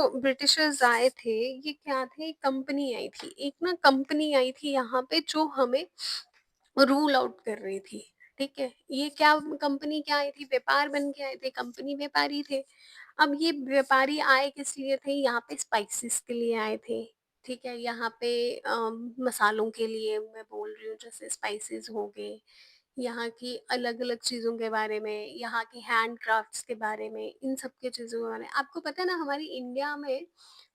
तो ब्रिटिशर्स आए थे, ये क्या थे, कंपनी आई थी, एक ना कंपनी आई थी यहाँ पे जो हमें रूल आउट कर रही थी। ठीक है, ये क्या कंपनी क्या आई थी, व्यापार बन के आए थे, कंपनी व्यापारी थे। अब ये व्यापारी आए किस लिए थे, यहाँ पे स्पाइसेस के लिए आए थे। ठीक है, यहाँ पे मसालों के लिए मैं बोल रही हूँ, जैसे स्पाइसेस हो गए, यहाँ की अलग अलग चीज़ों के बारे में, यहाँ के हैंड क्राफ्ट्स के बारे में, इन सब के चीज़ों के बारे में आपको पता है ना। हमारी इंडिया में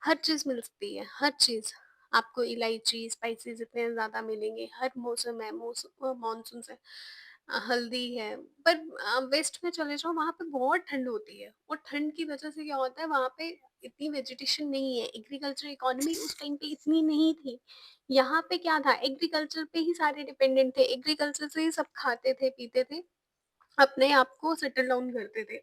हर चीज़ मिल सकती है, हर चीज़। आपको इलायची स्पाइसेस इतने ज़्यादा मिलेंगे, हर मौसम है, मौसम मानसून से हल्दी है। पर वेस्ट में चले जाओ, वहाँ पे बहुत ठंड होती है, और ठंड की वजह से क्या होता है, वहाँ पे इतनी वेजिटेशन नहीं है, एग्रीकल्चर इकोनॉमी उस टाइम पे इतनी नहीं थी। यहाँ पे क्या था, एग्रीकल्चर पे ही सारे डिपेंडेंट थे, एग्रीकल्चर से ही सब खाते थे, पीते थे, अपने आप को सेटल डाउन करते थे।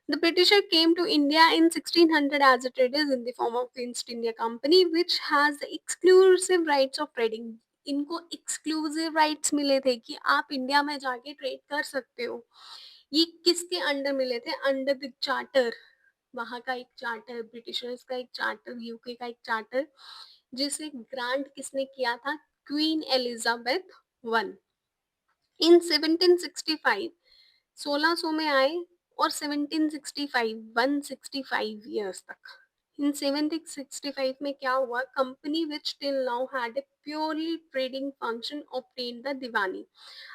The Britisher came to India in 1600 as a traders in the form of the East India Company, which has the exclusive rights of trading. इनको एक्सक्लूसिव राइट्स मिले थे कि आप इंडिया में जाके ट्रेड कर सकते हो। ये किसके अंडर मिले थे, अंडर द चार्टर। वहाँ का एक चार्टर, ब्रिटिशर्स का एक चार्टर, यूके का एक चार्टर, जिसे ग्रांट किसने किया था, क्वीन एलिजाबेथ वन इन 1765। 1600 में आए, और 1765 165 ईयर्स तक। इन 1765 में क्या हुआ, company which till now had a purely trading function obtain the diwani.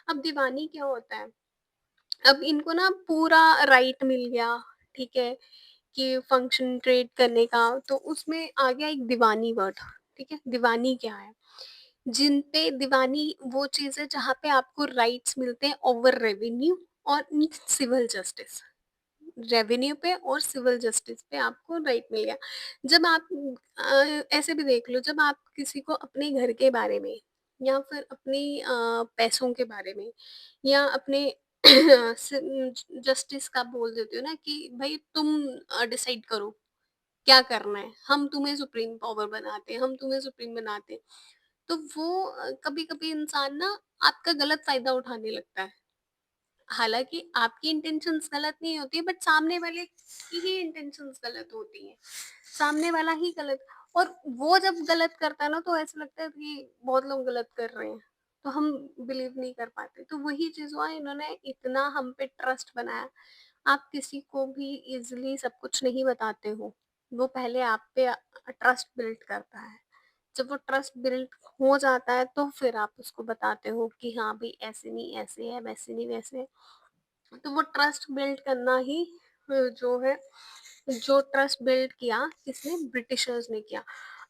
अब दीवानी क्या होता है, अब इनको ना पूरा राइट मिल गया। ठीक है, कि फंक्शन ट्रेड करने का, तो उसमें आ गया एक दीवानी वर्ड। ठीक है, दीवानी क्या है, जिन पे दीवानी वो चीज़ है जहाँ पे आपको राइट्स मिलते हैं ओवर रेवेन्यू और सिविल जस्टिस। रेवेन्यू पे और सिविल जस्टिस पे आपको राइट मिल गया। जब आप ऐसे भी देख लो, जब आप किसी को अपने घर के बारे में, या फिर अपनी पैसों के बारे में, या अपने जस्टिस का बोल देते हो ना कि भाई तुम डिसाइड करो क्या करना है, हम तुम्हें सुप्रीम पावर बनाते हैं, हम तुम्हें सुप्रीम बनाते हैं। तो वो कभी कभी इंसान ना आपका गलत फायदा उठाने लगता है। हालाँकि आपकी इंटेंशंस गलत नहीं होती है, बट सामने वाले की ही इंटेंशंस गलत होती हैं। सामने वाला ही गलत, और वो जब गलत करता है ना, तो ऐसा लगता है कि बहुत लोग गलत कर रहे हैं, तो हम बिलीव नहीं कर पाते। तो वही चीज़ हुआ, इन्होंने इतना हम पे ट्रस्ट बनाया। आप किसी को भी ईज़िली सब कुछ नहीं बताते हो। वो पहले आप पे ट्रस्ट बिल्ड करता है। जब वो ट्रस्ट बिल्ड हो जाता है, तो फिर आप उसको बताते हो कि हाँ भाई, ऐसे नहीं ऐसे है, वैसे नहीं वैसे है। तो वो ट्रस्ट बिल्ड करना ही जो है, जो ट्रस्ट बिल्ड किया किसने, ब्रिटिशर्स ने किया।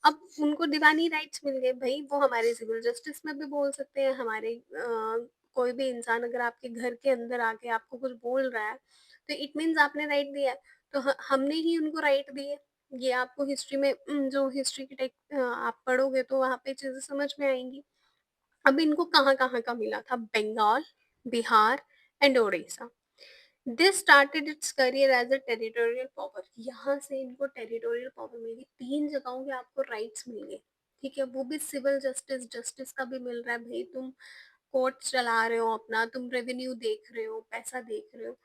अब उनको दीवानी राइट्स मिल गए भाई, वो हमारे सिविल जस्टिस में भी बोल सकते हैं। हमारे कोई भी इंसान अगर आपके घर के अंदर आके आपको कुछ बोल रहा है, तो इट मीन्स आपने राइट दिया है। तो हमने ही उनको राइट दिए। ये आपको हिस्ट्री में जो हिस्ट्री की आप पढ़ोगे तो वहाँ पे चीजें समझ में आएंगी। अब इनको कहाँ कहाँ का मिला था, Bengal, Bihar and Odisha. This started its career as a territorial power. यहाँ से इनको टेरिटोरियल पावर मिली, 3 जगहों के आपको राइट्स मिल गए। ठीक है, वो भी सिविल जस्टिस, जस्टिस का भी मिल रहा है भाई, तुम कोर्ट चला रहे हो अपना, तुम रेवेन्यू देख रहे हो, पैसा देख रहे हो।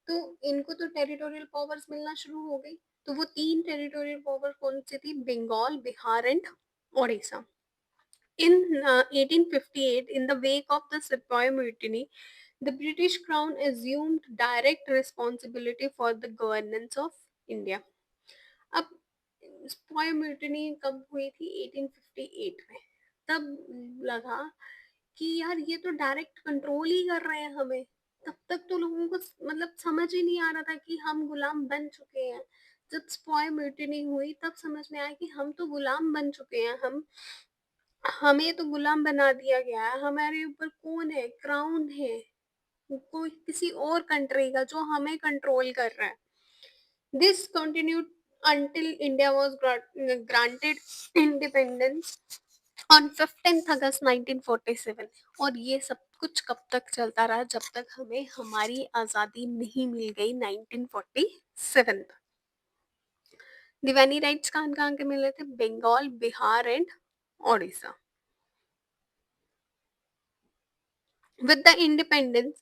तो इनको तो टेरिटोरियल पावर्स मिलना शुरू हो गई। तो वो 3 टेरिटोरियल पावर कौन सी थी, Bengal, Bihar and Odisha. In 1858, in the wake of the Sepoy Mutiny, the British Crown assumed direct responsibility for the governance of India. अब स्पॉय म्यूटनी कब हुई थी, 1858 में। तब लगा कि यार ये तो डायरेक्ट कंट्रोल ही कर रहे हैं हमें। तब तक तो लोगों को मतलब समझ ही नहीं आ रहा था कि हम गुलाम बन चुके हैं। जब स्पॉय म्यूटनी हुई तब समझ में आया कि हम तो गुलाम बन चुके हैं। हम हमें तो गुलाम बना दिया गया है, हमारे ऊपर कौन है, क्राउन है, कोई किसी और कंट्री का जो हमें कंट्रोल कर रहा है। This continued until India was granted independence on 15th August 1947। और ये सब कुछ कब तक चलता रहा, जब तक हमें हमारी आज़ादी नहीं मिल गई 1947 तक। दीवानी राइट्स कहाँ कहाँ के मिले थे, Bengal, Bihar and Odisha. With the independence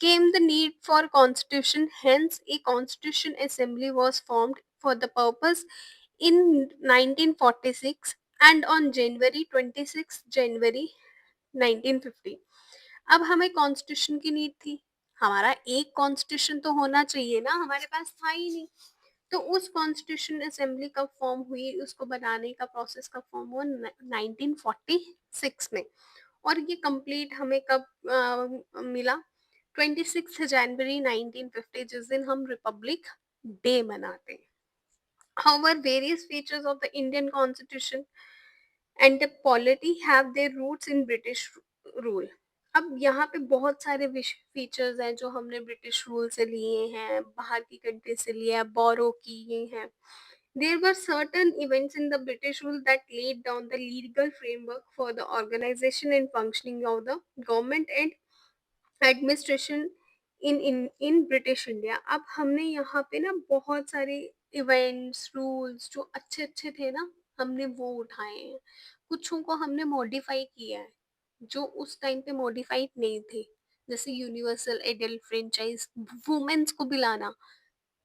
came the need for constitution, hence a constitution assembly was formed for the purpose in 1946 and on January 26 January 1950. अब हमें कॉन्स्टिट्यूशन की नीड थी, हमारा एक कॉन्स्टिट्यूशन तो होना चाहिए ना, हमारे पास था ही नहीं। तो उस कॉन्स्टिट्यूशन असेंबली कब फॉर्म हुई, उसको बनाने का प्रोसेस कब फॉर्म हुआ, 1946 में। और ये कंप्लीट हमें कब मिला, 26 जनवरी 1950, जिस दिन हम रिपब्लिक डे मनाते हैं। However, various features of the Indian Constitution and the polity have their roots in British rule. अब यहाँ पे बहुत सारे फीचर्स हैं जो हमने ब्रिटिश रूल से लिए हैं, बाहर की कंट्री से लिए हैं, बोरो किए हैं। There were certain events in the British rule that laid down the legal framework for the organization and functioning of the government and administration in British India. अब हमने यहाँ पे ना बहुत सारे इवेंट्स रूल्स जो अच्छे अच्छे थे ना, हमने वो उठाए हैं, कुछों को हमने मॉडिफाई किया है जो उस टाइम पे मॉडिफाइड नहीं थे। जैसे यूनिवर्सल एडल्ट फ्रेंचाइज, वुमेन्स को भी लाना,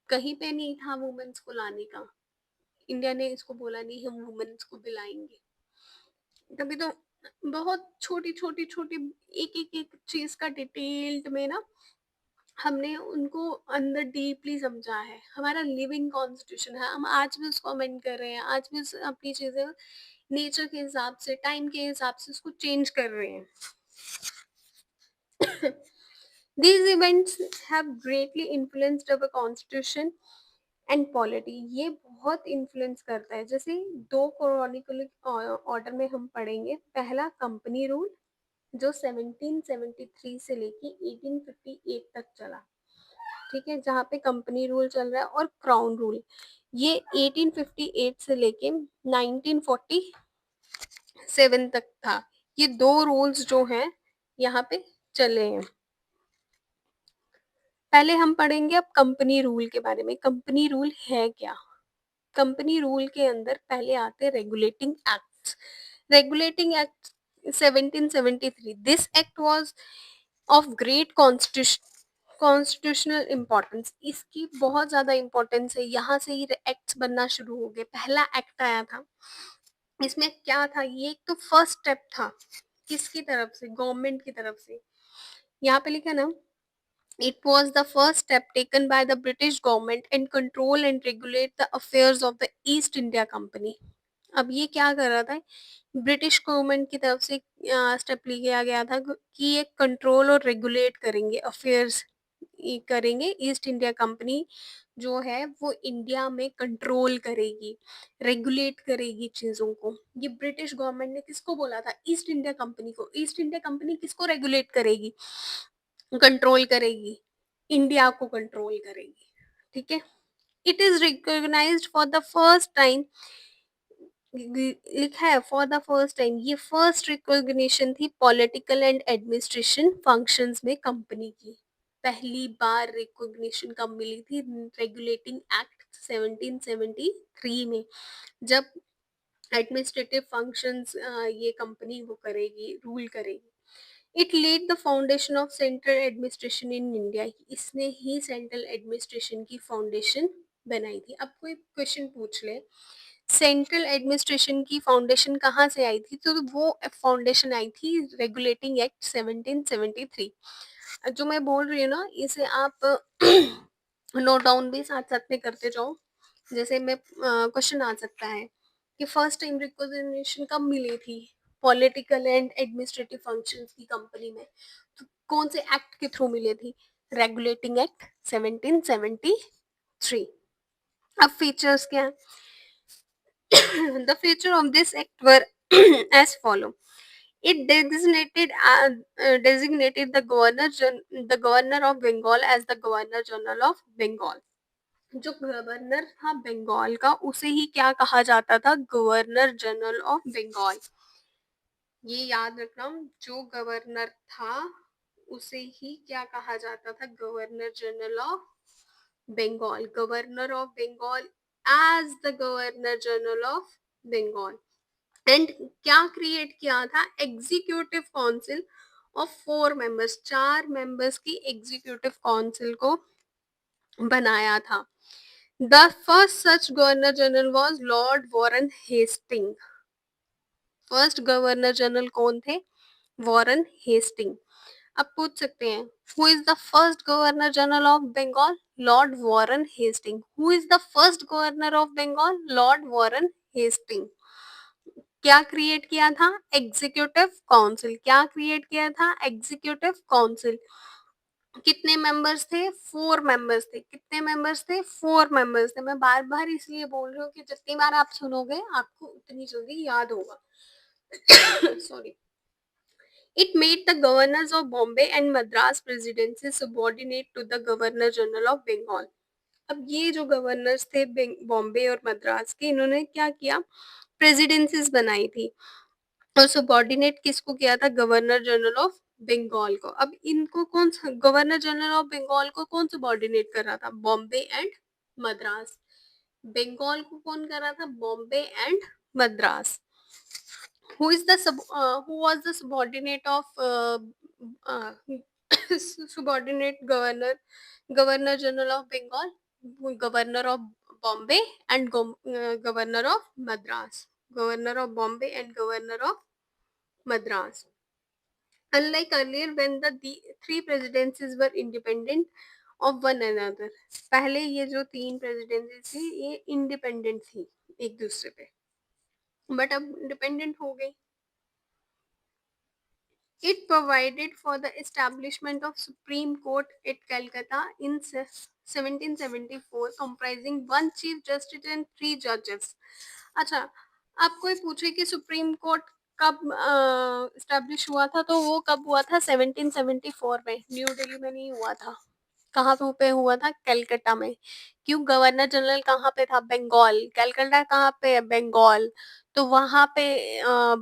कहीं पे नहीं था वुमेन्स को लाने का, इंडिया ने इसको बोला नहीं हम वुमेन्स को भी लाएंगे। तभी तो बहुत छोटी छोटी छोटी एक एक एक चीज का डिटेल्ड में ना हमने उनको अंदर डीपली समझा है। हमारा लिविंग कॉन्स्टिट्यूशन है, हम आज भी उसको अमेंड कर रहे हैं, आज भी अपनी चीजें नेचर के हिसाब से, टाइम के हिसाब से उसको चेंज कर रहे हैं। These events have greatly influenced our constitution and polity. ये बहुत इन्फ्लुएंस करता है। जैसे दो क्रोनिकल ऑर्डर में हम पढ़ेंगे, पहला कंपनी रूल जो 1773 से लेके 1858 तक चला, ठीक है, जहाँ पे कंपनी रूल चल रहा है, और क्राउन रूल ये 1858 से लेके 1947 तक था। ये दो रूल्स जो हैं यहाँ पे चले हैं। पहले हम पढ़ेंगे अब कंपनी रूल के बारे में। कंपनी रूल है क्या? कंपनी रूल के अंदर पहले आते हैं regulating acts. Regulating act 1773, this act was of great constitutional importance. इसकी बहुत ज्यादा इम्पोर्टेंस है, यहाँ से ही एक्ट्स बनना शुरू हो गए। पहला एक्ट आया था, इसमें क्या था, ये एक तो फर्स्ट स्टेप था, किसकी तरफ से, गवर्नमेंट की तरफ से। यहाँ पे लिखा ना, it was the first step taken by the British government and control and regulate the affairs of the East India Company. अब ये क्या कर रहा था, ब्रिटिश गवर्नमेंट की तरफ से स्टेप लिया गया था कि ये कंट्रोल और रेगुलेट करेंगे, अफेयर्स करेंगे। ईस्ट इंडिया कंपनी जो है वो इंडिया में कंट्रोल करेगी, रेगुलेट करेगी चीजों को। ये ब्रिटिश गवर्नमेंट ने किसको बोला था, ईस्ट इंडिया कंपनी को। ईस्ट इंडिया कंपनी किसको रेगुलेट करेगी, कंट्रोल करेगी, इंडिया को कंट्रोल करेगी, ठीक है। It is recognised for the first time, लिखा है फॉर द फर्स्ट टाइम, ये फर्स्ट रिकॉग्निशन थी पॉलिटिकल एंड एडमिनिस्ट्रेशन फंक्शंस में कंपनी की। पहली बार रिकॉग्निशन कब मिली थी, रेगुलेटिंग एक्ट 1773 में, जब एडमिनिस्ट्रेटिव फंक्शंस ये कंपनी वो करेगी, रूल करेगी। It led the foundation of central administration in India, इसने ही सेंट्रल एडमिनिस्ट्रेशन की फाउंडेशन बनाई थी। अब कोई क्वेश्चन पूछ ले, सेंट्रल एडमिनिस्ट्रेशन की फाउंडेशन कहाँ से आई थी, तो वो फाउंडेशन आई थी रेगुलेटिंग एक्ट 1773। जो मैं बोल रही हूँ ना, इसे आप नोट डाउन भी साथ साथ में करते जाओ। जैसे मैं क्वेश्चन आ सकता है कि फर्स्ट टाइम रिकॉग्निशन कब मिली थी पॉलिटिकल एंड एडमिनिस्ट्रेटिव फंक्शंस की कंपनी में, तो कौन से एक्ट के थ्रू मिले थी, रेगुलेटिंग एक्ट 1773। अब फीचर्स क्या है, the feature of this act were as follow. It designated the governor of Bengal as the Governor General of Bengal. जो गवर्नर था बंगाल का उसे ही क्या कहा जाता था, गवर्नर जनरल ऑफ बंगाल। ये याद रखना, जो गवर्नर था उसे ही क्या कहा जाता था, governor general of Bengal. Governor of Bengal as the governor general of Bengal. And क्या क्रिएट किया था, executive council of 4 members, 4 members की एग्जीक्यूटिव काउंसिल को बनाया था। The first such governor general was Lord Warren Hasting. First governor general कौन थे? Warren Hasting. अब पूछ सकते हैं, who is the first governor general of Bengal? Lord Warren Hasting. Who is the first governor of Bengal? Lord Warren Hasting. क्या create किया था? Executive council. क्या क्रिएट किया था? Executive council. कितने मेंबर्स थे? 4 मेंबर्स थे। कितने मेंबर्स थे? 4 मेंबर्स थे। मैं बार बार इसलिए बोल रही हूँ कि जितनी बार आप सुनोगे आपको उतनी जल्दी याद होगा। Sorry. It made the governors of Bombay and Madras presidency subordinate to the Governor General of Bengal. अब ये जो गवर्नर्स थे बॉम्बे और मद्रास के, इन्होंने क्या किया? प्रेसिडेंसीज बनाई थी और सबॉर्डिनेट किसको किया था? गवर्नर जनरल ऑफ बंगाल को। अब इनको कौन सा गवर्नर जनरल ऑफ बंगाल को कौन सबॉर्डिनेट कर रहा था? बॉम्बे एंड मद्रास। बंगाल को कौन कर रहा था? Bombay and Madras. who is the who was the subordinate of uh, subordinate governor general of Bengal? Governor of Bombay and governor of Madras. Governor of Bombay and governor of Madras. Unlike earlier when the three presidencies were independent of one another, पहले ये जो 3 presidency थी ये independent थी एक दूसरे पे, but अब इंडिपेंडेंट हो गई। It provided for the establishment of Supreme Court at Calcutta in 1774, comprising one Chief Justice and 3 judges. अच्छा, आप कोई पूछे कि सुप्रीम कोर्ट कब स्टैब्लिश हुआ था, तो वो कब हुआ था? 1774 में। न्यू दिल्ली में नहीं हुआ था। कहाँ पे हुआ था? कलकत्ता में। क्यों? गवर्नर जनरल कहाँ पे था? बंगाल। कलकत्ता कहाँ पे है? बंगाल। तो वहां पे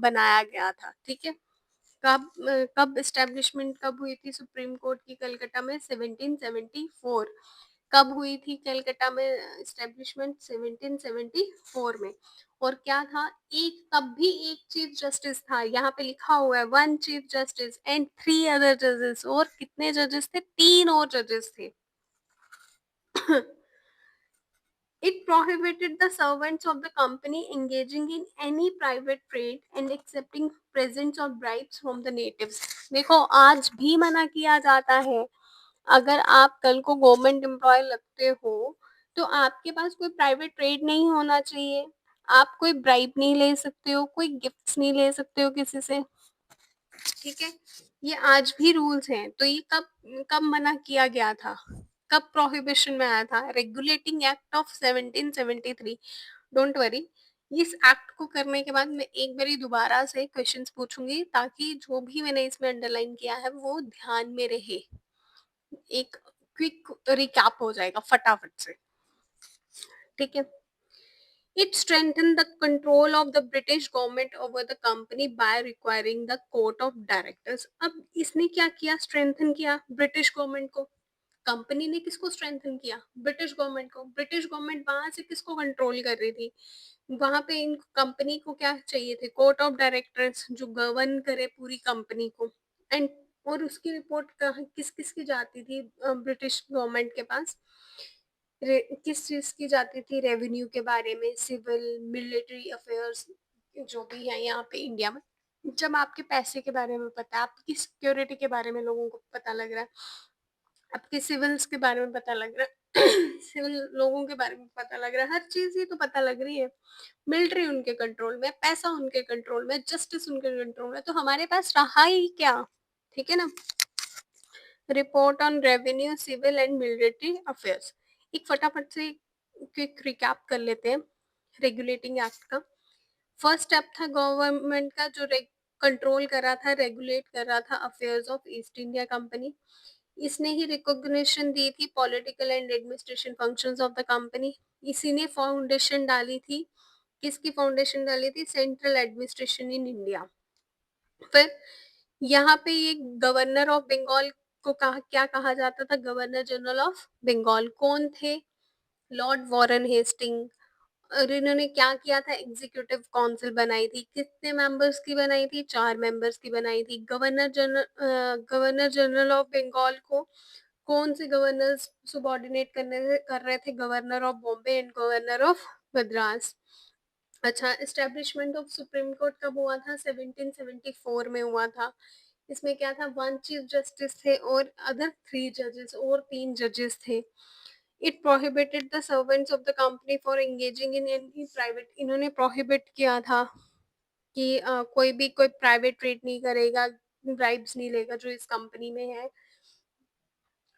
बनाया गया था। ठीक है। कब एस्टेब्लिशमेंट कब हुई थी सुप्रीम कोर्ट की कलकत्ता में? 1774। कब हुई थी कलकत्ता में एस्टेब्लिशमेंट? 1774 में। और क्या था? एक तब भी एक चीफ जस्टिस था, यहाँ पे लिखा हुआ है 1 चीफ जस्टिस एंड 3 अदर जजेस। और कितने जजेस थे? 3 और जजेस थे। It prohibited the servants of the company engaging in any private trade and accepting presents or bribes from the natives. देखो, आज भी मना किया जाता है। अगर आप कल को गवर्नमेंट एम्प्लॉय लगते हो तो आपके पास कोई प्राइवेट ट्रेड नहीं होना चाहिए। आप कोई ब्राइब नहीं ले सकते हो, कोई गिफ्ट्स नहीं ले सकते हो किसी से। ठीक है। ये आज भी रूल्स हैं। तो ये कब कब मना किया गया था? कब प्रोहिबिशन में आया था? Regulating act of 1773। Don't worry, इस एक्ट को करने के बाद मैं एक बारी दोबारा से क्वेश्चंस पूछूंगी ताकि जो भी मैंने इसमें अंडरलाइन किया है वो ध्यान में रहे। एक क्विक रिकैप हो जाएगा फटाफट से। ठीक है। It strengthened the control of the British government over the company by requiring the court of directors. अब इसने क्या किया? स्ट्रेंथन किया ब्रिटिश गवर्नमेंट को। कंपनी ने किसको स्ट्रेंथन किया? ब्रिटिश गवर्नमेंट को। ब्रिटिश गवर्नमेंट वहां से किसको कंट्रोल कर रही थी? वहां पे इन कंपनी को क्या चाहिए थे? कोर्ट ऑफ डायरेक्टर्स जो गवर्न करे पूरी कंपनी को। एंड और उसकी रिपोर्ट किस किस की जाती थी ब्रिटिश गवर्नमेंट के पास? किस चीज की जाती थी? रेवेन्यू के बारे में, सिविल, मिलिट्री अफेयर्स, जो भी है यहाँ पे इंडिया में। जब आपके पैसे के बारे में पता है, आपकी सिक्योरिटी के बारे में लोगों को पता लग रहा है, आपके सिविल्स के बारे में पता लग रहा है, सिविल लोगों के बारे में पता लग रहा है, हर चीज ही तो पता लग रही है। मिलिट्री उनके कंट्रोल में, पैसा उनके कंट्रोल में, जस्टिस उनके कंट्रोल में, तो हमारे पास रहा ही क्या? ठीक है ना। Report on revenue, civil and military affairs. एक फटाफट से क्विक रिकैप कर लेते हैं रेगुलेटिंग एक्ट का। फर्स्ट स्टेप था गवर्नमेंट का जो कंट्रोल कर रहा था, रेगुलेट कर रहा था affairs of east India company. इसने ही रिकॉग्निशन दी थी political and administration functions of the company. इसी ने फाउंडेशन डाली थी। किसकी फाउंडेशन डाली थी? Central administration in India. फिर यहाँ पे ये गवर्नर ऑफ बंगाल को क्या कहा जाता था? Governor general of Bengal. कौन थे? Lord Warren Hasting. और इन्होंने क्या किया था? एग्जीक्यूटिव काउंसिल बनाई थी। कितने मेंबर्स की बनाई थी? 4 मेंबर्स की बनाई थी। गवर्नर जनरल ऑफ बंगाल को कौन से गवर्नर्स सबॉर्डिनेट कर रहे थे, governor of Bombay and governor of Madras. अच्छा, एस्टेब्लिशमेंट ऑफ सुप्रीम कोर्ट कब हुआ था? 1774 में हुआ था। इसमें क्या था? वन चीफ जस्टिस थे और अदर थ्री जजेस, और तीन जजेस थे। It prohibited the servants of the company for engaging in any private, इन्होंने प्रोहिबिट किया था कि कोई भी कोई प्राइवेट ट्रेड नहीं करेगा, ब्राइब्स नहीं लेगा, जो इस कंपनी में है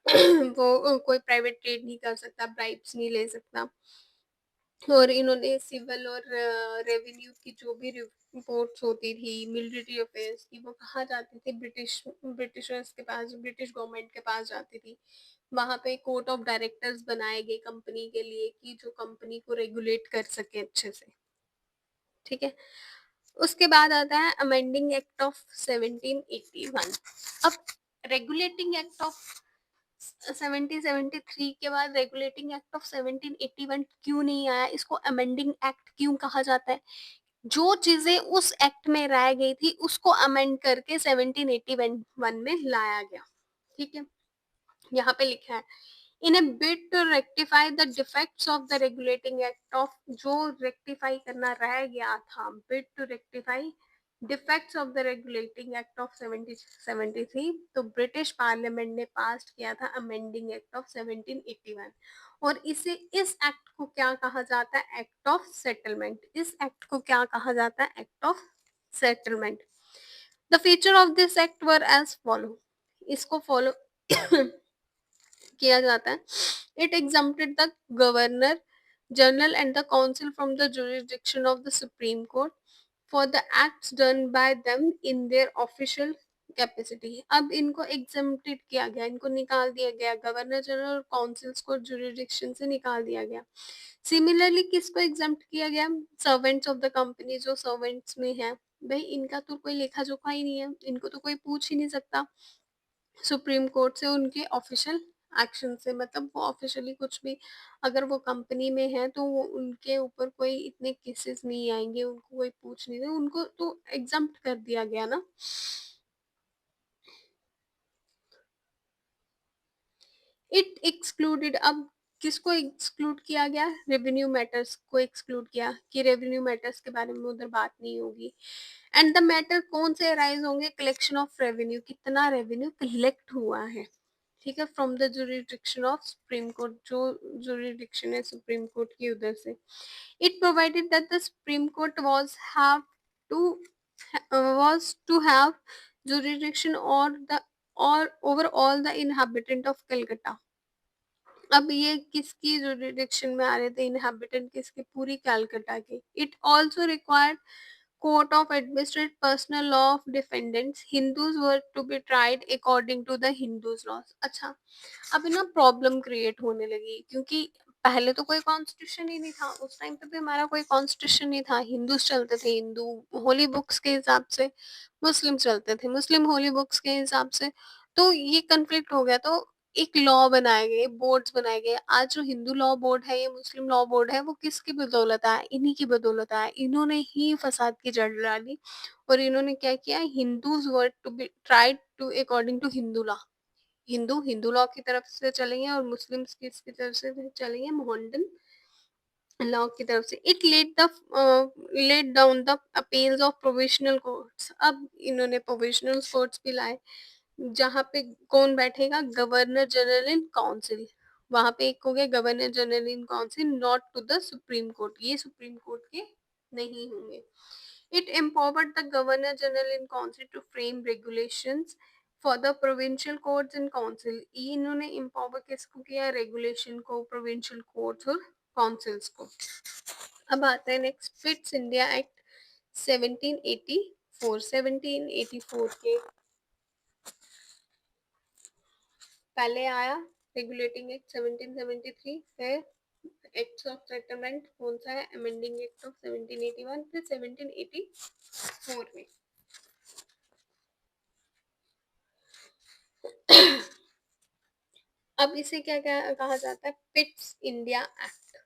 वो कोई प्राइवेट ट्रेड नहीं कर सकता, ब्राइब्स नहीं ले सकता। और इन्होंने सिविल और रेवेन्यू की जो भी रिपोर्ट्स होती थी, मिलिट्री अफेयर्स की, वो कहाँ जाती थी? ब्रिटिशर्स के पास, ब्रिटिश गवर्नमेंट के पास जाती थी। वहां पे कोर्ट ऑफ डायरेक्टर्स बनाए गए कंपनी के लिए कि जो कंपनी को रेगुलेट कर सके अच्छे से। ठीक है, उसके बाद आता है अमेंडिंग एक्ट ऑफ 1781। अब रेगुलेटिंग एक्ट ऑफ 1773 के बाद रेगुलेटिंग एक्ट ऑफ 1781 क्यों नहीं आया? इसको अमेंडिंग एक्ट क्यों कहा जाता है? जो चीजें उस एक्ट में रह गई थी उसको अमेंड करके 1781 में लाया गया। ठीक है, यहाँ पे लिखा है in a bid to rectify the defects of the regulating act of, जो रेक्टिफाई करना रह गया था, bid to rectify defects of the regulating act of 1773, तो ब्रिटिश पार्लियामेंट ने पास किया था अमेंडिंग एक्ट ऑफ 1781। और इसे, इस एक्ट को क्या कहा जाता है? Act of settlement. इस एक्ट को क्या कहा जाता है? Act of settlement. The feature of this act were as follow, इसको फॉलो किया जाता है। It exempted the governor general and the council from the jurisdiction of the supreme Court for the acts done by them in their official capacity. अब इनको exempted किया गया, इनको निकाल दिया गया, गवर्नर जनरल और काउंसिल्स को जुरिसडिक्शन से निकाल दिया गया। सिमिलरली किसको एग्जम्प्ट किया गया? सर्वेंट्स ऑफ द कंपनी, जो सर्वेंट्स में है, भाई इनका तो कोई लेखा जोखा ही नहीं है, इनको तो कोई पूछ ही नहीं सकता सुप्रीम कोर्ट से उनके ऑफिशियल एक्शन से, मतलब वो ऑफिशियली कुछ भी, अगर वो कंपनी में है तो वो उनके ऊपर कोई इतने केसेस नहीं आएंगे, उनको कोई पूछ नहीं दे, उनको तो एग्जम्प्ट कर दिया गया ना। इट एक्सक्लूडेड, अब किसको एक्सक्लूड किया गया? रेवेन्यू मैटर्स को एक्सक्लूड किया कि रेवेन्यू मैटर्स के बारे में उधर बात नहीं होगी। एंड द मैटर कौन से अराइज होंगे? कलेक्शन ऑफ रेवेन्यू, कितना रेवेन्यू कलेक्ट हुआ है। ठीक है, from the jurisdiction of Supreme Court, जो जुरिडिक्शन है सुप्रीम कोर्ट की, उधर से। It provided that the supreme Court to was to have jurisdiction or over all the inhabitant of Calcutta। अब ये किसकी जुरिडिक्शन में आ रहे थे? इनहेबिटेंट किसके? पूरी कैलकाटा के। It also required court of administrate personal law of defendants, Hindus were to be tried according to the Hindus laws. अच्छा, अब ना प्रॉब्लम क्रिएट होने लगी, क्योंकि पहले तो कोई कॉन्स्टिट्यूशन ही नहीं था, उस टाइम पे भी हमारा कोई कॉन्स्टिट्यूशन नहीं था, हिंदूज चलते थे हिंदू होली बुक्स के हिसाब से, मुस्लिम चलते थे मुस्लिम होली बुक्स के हिसाब से। तो ये कंफ्लिक्ट हो गया, तो एक लॉ बनाए गए, बोर्ड्स बनाए गए। आज जो हिंदू लॉ बोर्ड है, ये मुस्लिम लॉ बोर्ड है, वो किसकी बदौलत है? इन्हीं की बदौलत है। इन्होंने ही फसाद की जड़ डाली और इन्होंने क्या किया? Hindus were to be tried to according to Hindu law, Hindu Hindu law की तरफ से चलेंगे और मुस्लिम्स किसकी तरफ से चलेंगे? मोहम्मदन लॉ की तरफ से। It let down the appeals of provisional courts. अब इन्होंने प्रोविजनल कोर्ट्स भी लाए, जहाँ पे कौन बैठेगा? Governor general in council. वहां पे एक हो गया governor general in council, not to the supreme Court, ये सुप्रीम कोर्ट के नहीं होंगे। It empowered the governor general in council to frame regulations for the provincial courts in council. ये इन्होंने empower किसको किया? रेगुलेशन को, प्रोविंशियल कोर्ट्स और काउंसिल्स को। अब आता है नेक्स्ट, फिट्स इंडिया एक्ट 1784। 1784 के पहले आया रेगुलेटिंग एक्ट 1773, फिर एक्ट ऑफ सेटलमेंट कौन सा है? अमेंडिंग एक्ट ऑफ 1781, फिर 1784 में। अब इसे क्या क्या कहा जाता है? पिट्स इंडिया एक्ट,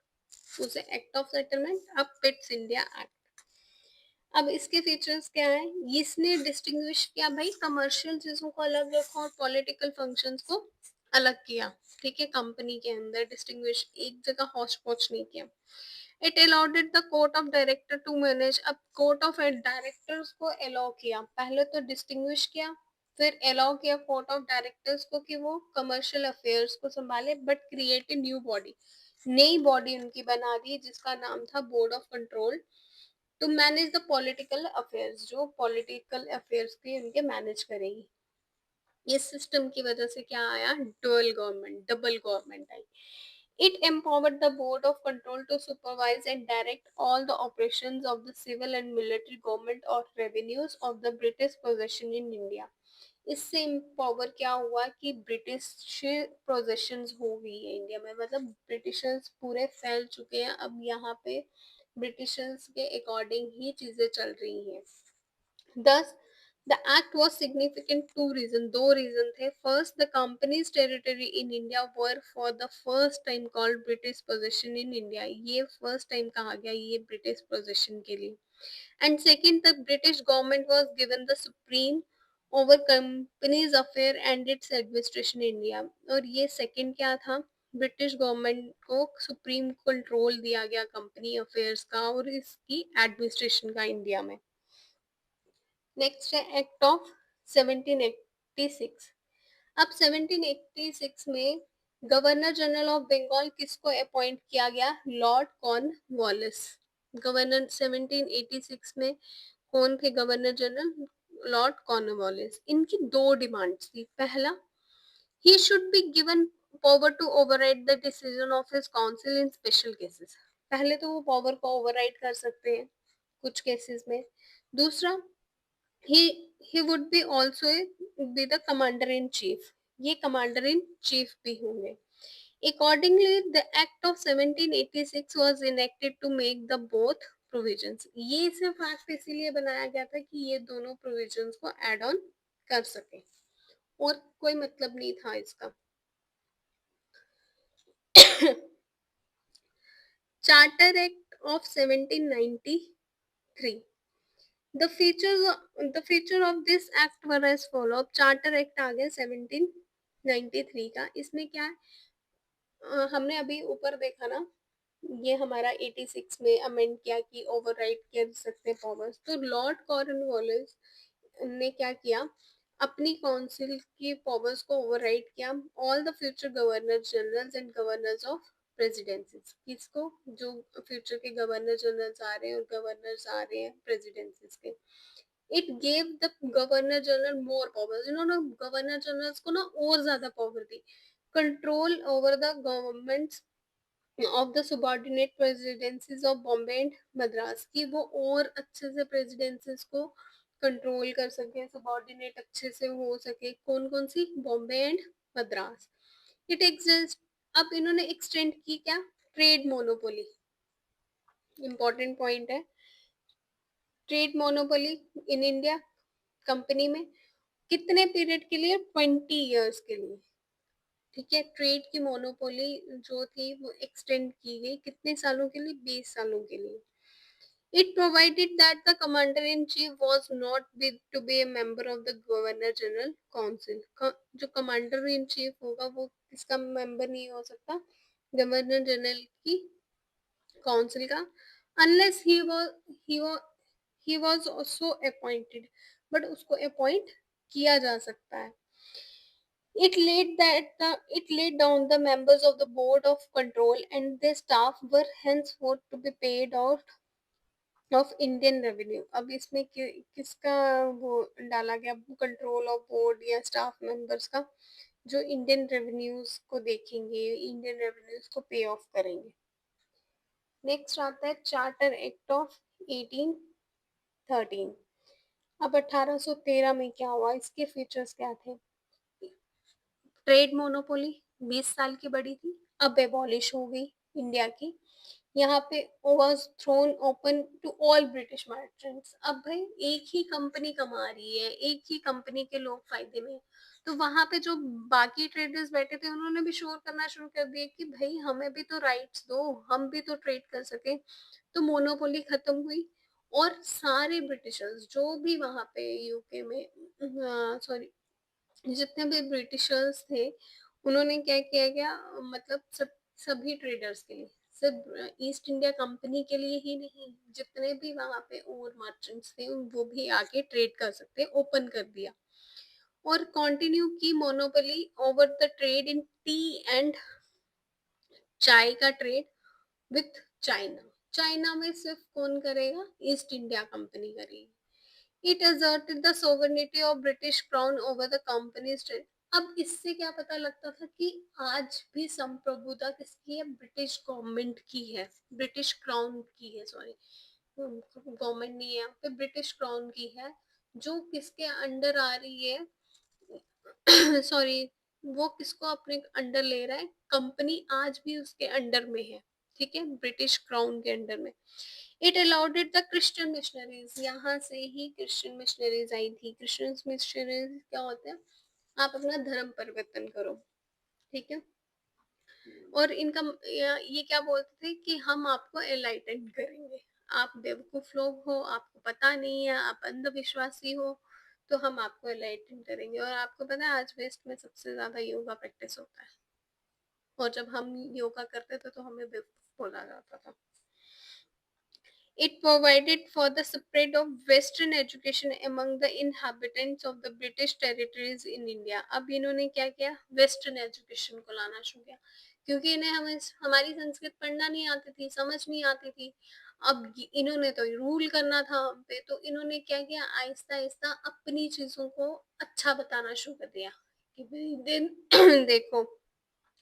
उसे एक्ट ऑफ सेटलमेंट, अब पिट्स इंडिया एक्ट। अब इसके फीचर्स क्या है? इसने डिस्टिंग्विश किया भाई, कमर्शियल चीजों को अलग रखा और पॉलिटिकल फंक्शंस को अलग किया, ठीक है, कंपनी के अंदर डिस्टिंग्विश एक जगह हौच पौच नहीं किया। It allowed the court of director to manage, अब कोर्ट ऑफ डायरेक्टर्स को अलाउ किया, पहले तो डिस्टिंग्विश किया, फिर अलाउ किया कोर्ट ऑफ डायरेक्टर्स को कि वो कमर्शियल अफेयर्स को संभाले, but create a new body, नई बॉडी उनकी बना दी जिसका नाम था board of control, to manage the political affairs, जो पॉलिटिकल अफेयर्स भी उनके मैनेज करेगी। इस सिस्टम की वजह से क्या आया, dual government, double government I. It empowered the Board of Control to supervise and direct all the operations of the civil and military government or revenues of the British possession in India. इससे empower क्या हुआ कि British possessions हो गई है India में, मतलब Britishers पूरे फैल चुके हैं, अब यहाँ पे ब्रिटिशर्स के अकॉर्डिंग ही चीजें चल रही हैं। Thus, the act was significant two reasons. दो reason थे. First, the company's territory in India were for the first time called British possession in India. ये first time कहा गया ये British possession के लिए. And second, the British government was given the supreme over company's affair and its administration in India. और ये second क्या था? ब्रिटिश गवर्नमेंट को सुप्रीम कंट्रोल दिया गया कंपनी अफेयर्स का और इसकी एडमिनिस्ट्रेशन का इंडिया में। नेक्स्ट है एक्ट ऑफ 1786। अब 1786 में गवर्नर जनरल ऑफ बंगाल किसको अपॉइंट किया गया, लॉर्ड कॉर्नवालिस। गवर्नर 1786 में कौन थे गवर्नर जनरल, लॉर्ड कॉर्नवालिस। इनकी दो डिमांड्स थी, पहला he should be given power to override the decision of his council in special cases, पहले तो वो पावर को ओवरराइड कर सकते हैं कुछ केसेस में। दूसरा, he would be also be the commander in chief, ये commander in chief भी होंगे। Accordingly, the Act of 1786 was enacted to make the both provisions. ये सिर्फ एक्ट इसीलिए बनाया गया था कि ये दोनों provisions को add on कर सके, और कोई मतलब नहीं था इसका। Charter act of 1793। The features the feature of this act were as follow। Charter act आ गया 1793 का, इसमें क्या है, हमने अभी ऊपर देखा ना, ये हमारा 86 में अमेंड किया कि ओवरराइड कर सकते पावर्स, तो लॉर्ड कॉर्नवालिस ने क्या किया, अपनी काउंसिल की पावर्स को ओवरराइड किया। All the future governor generals and governors of presidencies, किसको, जो फ्यूचर के गवर्नर जनरल्स आ रहे हैं और गवर्नर्स आ रहे हैं प्रेसिडेंसीज के, it gave the governor general more powers, इन्होंने गवर्नर जनरल्स को ना और ज्यादा power the, control over the government of the subordinate presidencies of Bombay and Madras, की वो और अच्छे से प्रेसिडेंसीज को कंट्रोल कर सके, सबॉर्डिनेट अच्छे से हो सके, कौन कौन सी, Bombay and Madras. It exist, अब इन्होंने एक्सटेंड की क्या, ट्रेड मोनोपोली, इंपॉर्टेंट पॉइंट है, trade monopoly in India company में कितने पीरियड के लिए, 20 years के लिए, ठीक है। ट्रेड की मोनोपोली जो थी वो एक्सटेंड की गई, कितने सालों के लिए, 20 सालों के लिए। It provided that the commander in chief was not to be a member of the governor general council, जो कमांडर इन चीफ होगा वो किसका मेंबर नहीं हो सकता, गवर्नर जनरल की काउंसिल का, unless he was also appointed, but उसको अपॉइंट किया जा सकता है। It laid down the members of the board of control and their staff were henceforth to be paid out of Indian revenue। अब इसमें किसका वो डाला गया, कंट्रोल ऑफ बोर्ड या स्टाफ मेंबर्स का, जो इंडियन रेवेन्यूज को देखेंगे, इंडियन रेवेन्यूज को पे ऑफ करेंगे। नेक्स्ट आता है चार्टर एक्ट ऑफ 1813। अब 1813 में क्या हुआ, इसके फीचर्स क्या थे, ट्रेड मोनोपोली 20 साल की बड़ी थी, अब एबॉलिश हो गई इंडिया की। यहाँ पे was thrown open to all British merchants, अब भाई एक ही कंपनी कमा रही है, एक ही कंपनी के लोग फायदे में, तो वहां पे जो बाकी ट्रेडर्स बैठे थे उन्होंने भी शोर करना शुरू कर दिया कि भाई हमें भी तो राइट्स दो, हम भी तो ट्रेड कर सके। तो मोनोपोली खत्म हुई और सारे ब्रिटिशर्स जो भी वहां पे यूके में, सॉरी, जितने भी ब्रिटिशर्स थे उन्होंने क्या किया क्या, मतलब सभी ट्रेडर्स के लिए, सिर्फ ईस्ट इंडिया कंपनी के लिए ही नहीं, जितने भी वहां पे और मर्चेंट्स थे वो भी आके ट्रेड कर सकते, ओपन कर दिया। और कंटिन्यू की monopoly over the trade in T and चाय का ट्रेड विथ चाइना। चाइना में सिर्फ कौन करेगा, ईस्ट इंडिया कंपनी करेगी। It asserted the sovereignty of British crown over the company's trade। अब इससे क्या पता लगता था कि आज भी संप्रभुता किसकी है, ब्रिटिश गवर्नमेंट की है, ब्रिटिश क्राउन की है, सॉरी गवर्नमेंट नहीं है यहाँ पे, ब्रिटिश क्राउन की है, जो किसके अंडर आ रही है, सॉरी वो किसको अपने अंडर ले रहा है, कंपनी आज भी उसके अंडर में है, ठीक है, ब्रिटिश क्राउन के अंडर में। It allowed it the Christian missionaries, यहाँ से ही क्रिश्चियन मिशनरीज आई थी। क्रिश्चियन मिशनरीज क्या होते हैं, आप अपना धर्म परिवर्तन करो, ठीक है। और इनका ये क्या बोलते थे कि हम आपको एनलाइटन करेंगे, आप बेवकूफ लोग हो, आपको पता नहीं है, आप अंधविश्वासी हो, तो हम आपको एनलाइटन करेंगे। और आपको पता है आज वेस्ट में सबसे ज्यादा योगा प्रैक्टिस होता है, और जब हम योगा करते थे तो हमें बेवकूफ बोला जाता था। It provided for the spread of Western education among the inhabitants of the British territories in India। अब इन्होंने क्या किया, वेस्टर्न एजुकेशन को लाना शुरू किया, क्योंकि इन्हें हमें हमारी संस्कृत पढ़ना नहीं आती थी, समझ नहीं आती थी। अब इन्होंने तो रूल करना था हम पे, तो इन्होंने क्या किया, आहिस्ता आहिस्ता अपनी चीजों को अच्छा बताना शुरू कर दिया कि भाई दिन देखो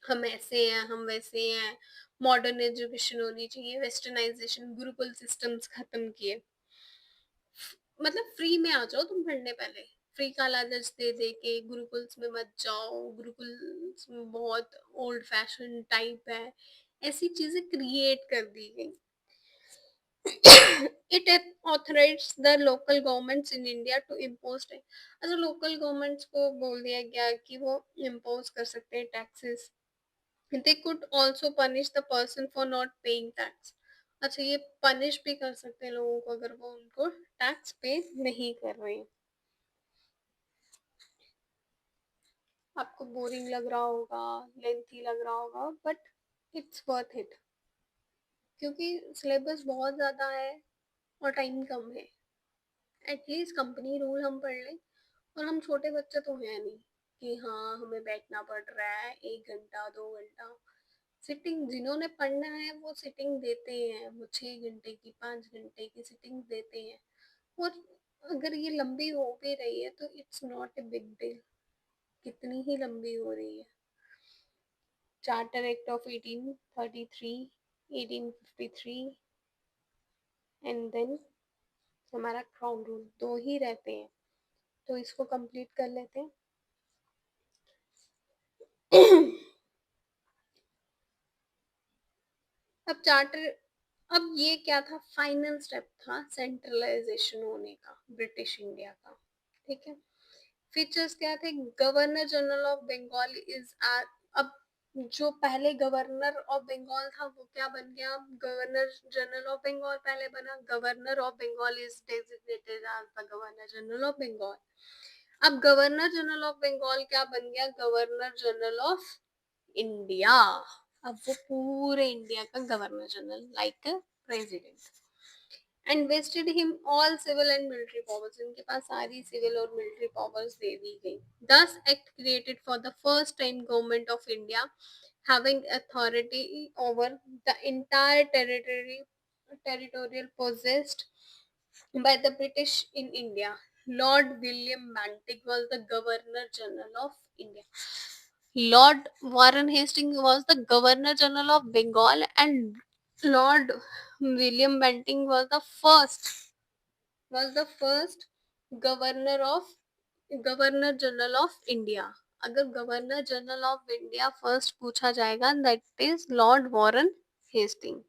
हम ऐसे हैं, हम वैसे हैं, मॉडर्न एजुकेशन होनी चाहिए, वेस्टर्नाइजेशन, गुरुकुल सिस्टम्स खत्म किए। मतलब फ्री में आ जाओ तुम पढ़ने, पहले फ्री का लालच दे दे के गुरुकुल्स में मत जाओ, गुरुकुल्स में बहुत ओल्ड फैशन टाइप है, ऐसी चीजें क्रिएट कर दी गई। It authorise the local governments in India to impose tax. अच्छा, लोकल गवर्नमेंट्स को बोल दिया गया कि वो इम्पोज कर सकते हैं taxes. they could also punish the person for not paying tax। अच्छा, ये पनिश भी कर सकते हैं लोगों को अगर वो उनको टैक्स पे नहीं कर रहे हैं। आपको बोरिंग लग रहा होगा, लेंथी लग रहा होगा, बट इट्स वर्थ इट, क्योंकि सिलेबस बहुत ज्यादा है और टाइम कम है। एटलीस्ट कंपनी रूल हम पढ़ लें, और हम छोटे बच्चे तो हैं नहीं कि हाँ हमें बैठना पड़ रहा है 1 घंटा 2 घंटा। सिटिंग जिन्होंने पढ़ना है वो सिटिंग देते हैं, वो 6 घंटे की 5 घंटे की सिटिंग देते हैं। और अगर ये लंबी हो भी रही है तो it's not a big deal, कितनी ही लंबी हो रही है। Charter act of 1833, 1853, and then हमारा क्राउन रूल, दो ही रहते हैं, तो इसको कंप्लीट कर लेते हैं। अब चार्टर, अब ये क्या था, फाइनल स्टेप था सेंट्रलाइजेशन होने का ब्रिटिश इंडिया का, ठीक है। फीचर्स क्या थे, governor general of Bengal is, अब जो पहले गवर्नर ऑफ बंगाल था वो क्या बन गया, गवर्नर जनरल ऑफ बंगाल पहले बना, governor of Bengal is designated as the governor general of Bengal. अब गवर्नर जनरल ऑफ बंगाल क्या बन गया, गवर्नर जनरल ऑफ इंडिया। अब वो पूरे इंडिया का governor general, like president. And vested him all civil and military powers, इनके पास सारी सिविल और मिलिट्री पावर्स दे दी गई। दस act created for the first time government of India having authority over the entire territorial possessed by the British in India। Lord William Bentinck was the Governor General of India। Lord Warren Hastings was the Governor General of Bengal, and Lord William Bentinck was the first Governor of Governor General of India। अगर governor general of India first पूछा जाएगा, that is lord Warren Hastings.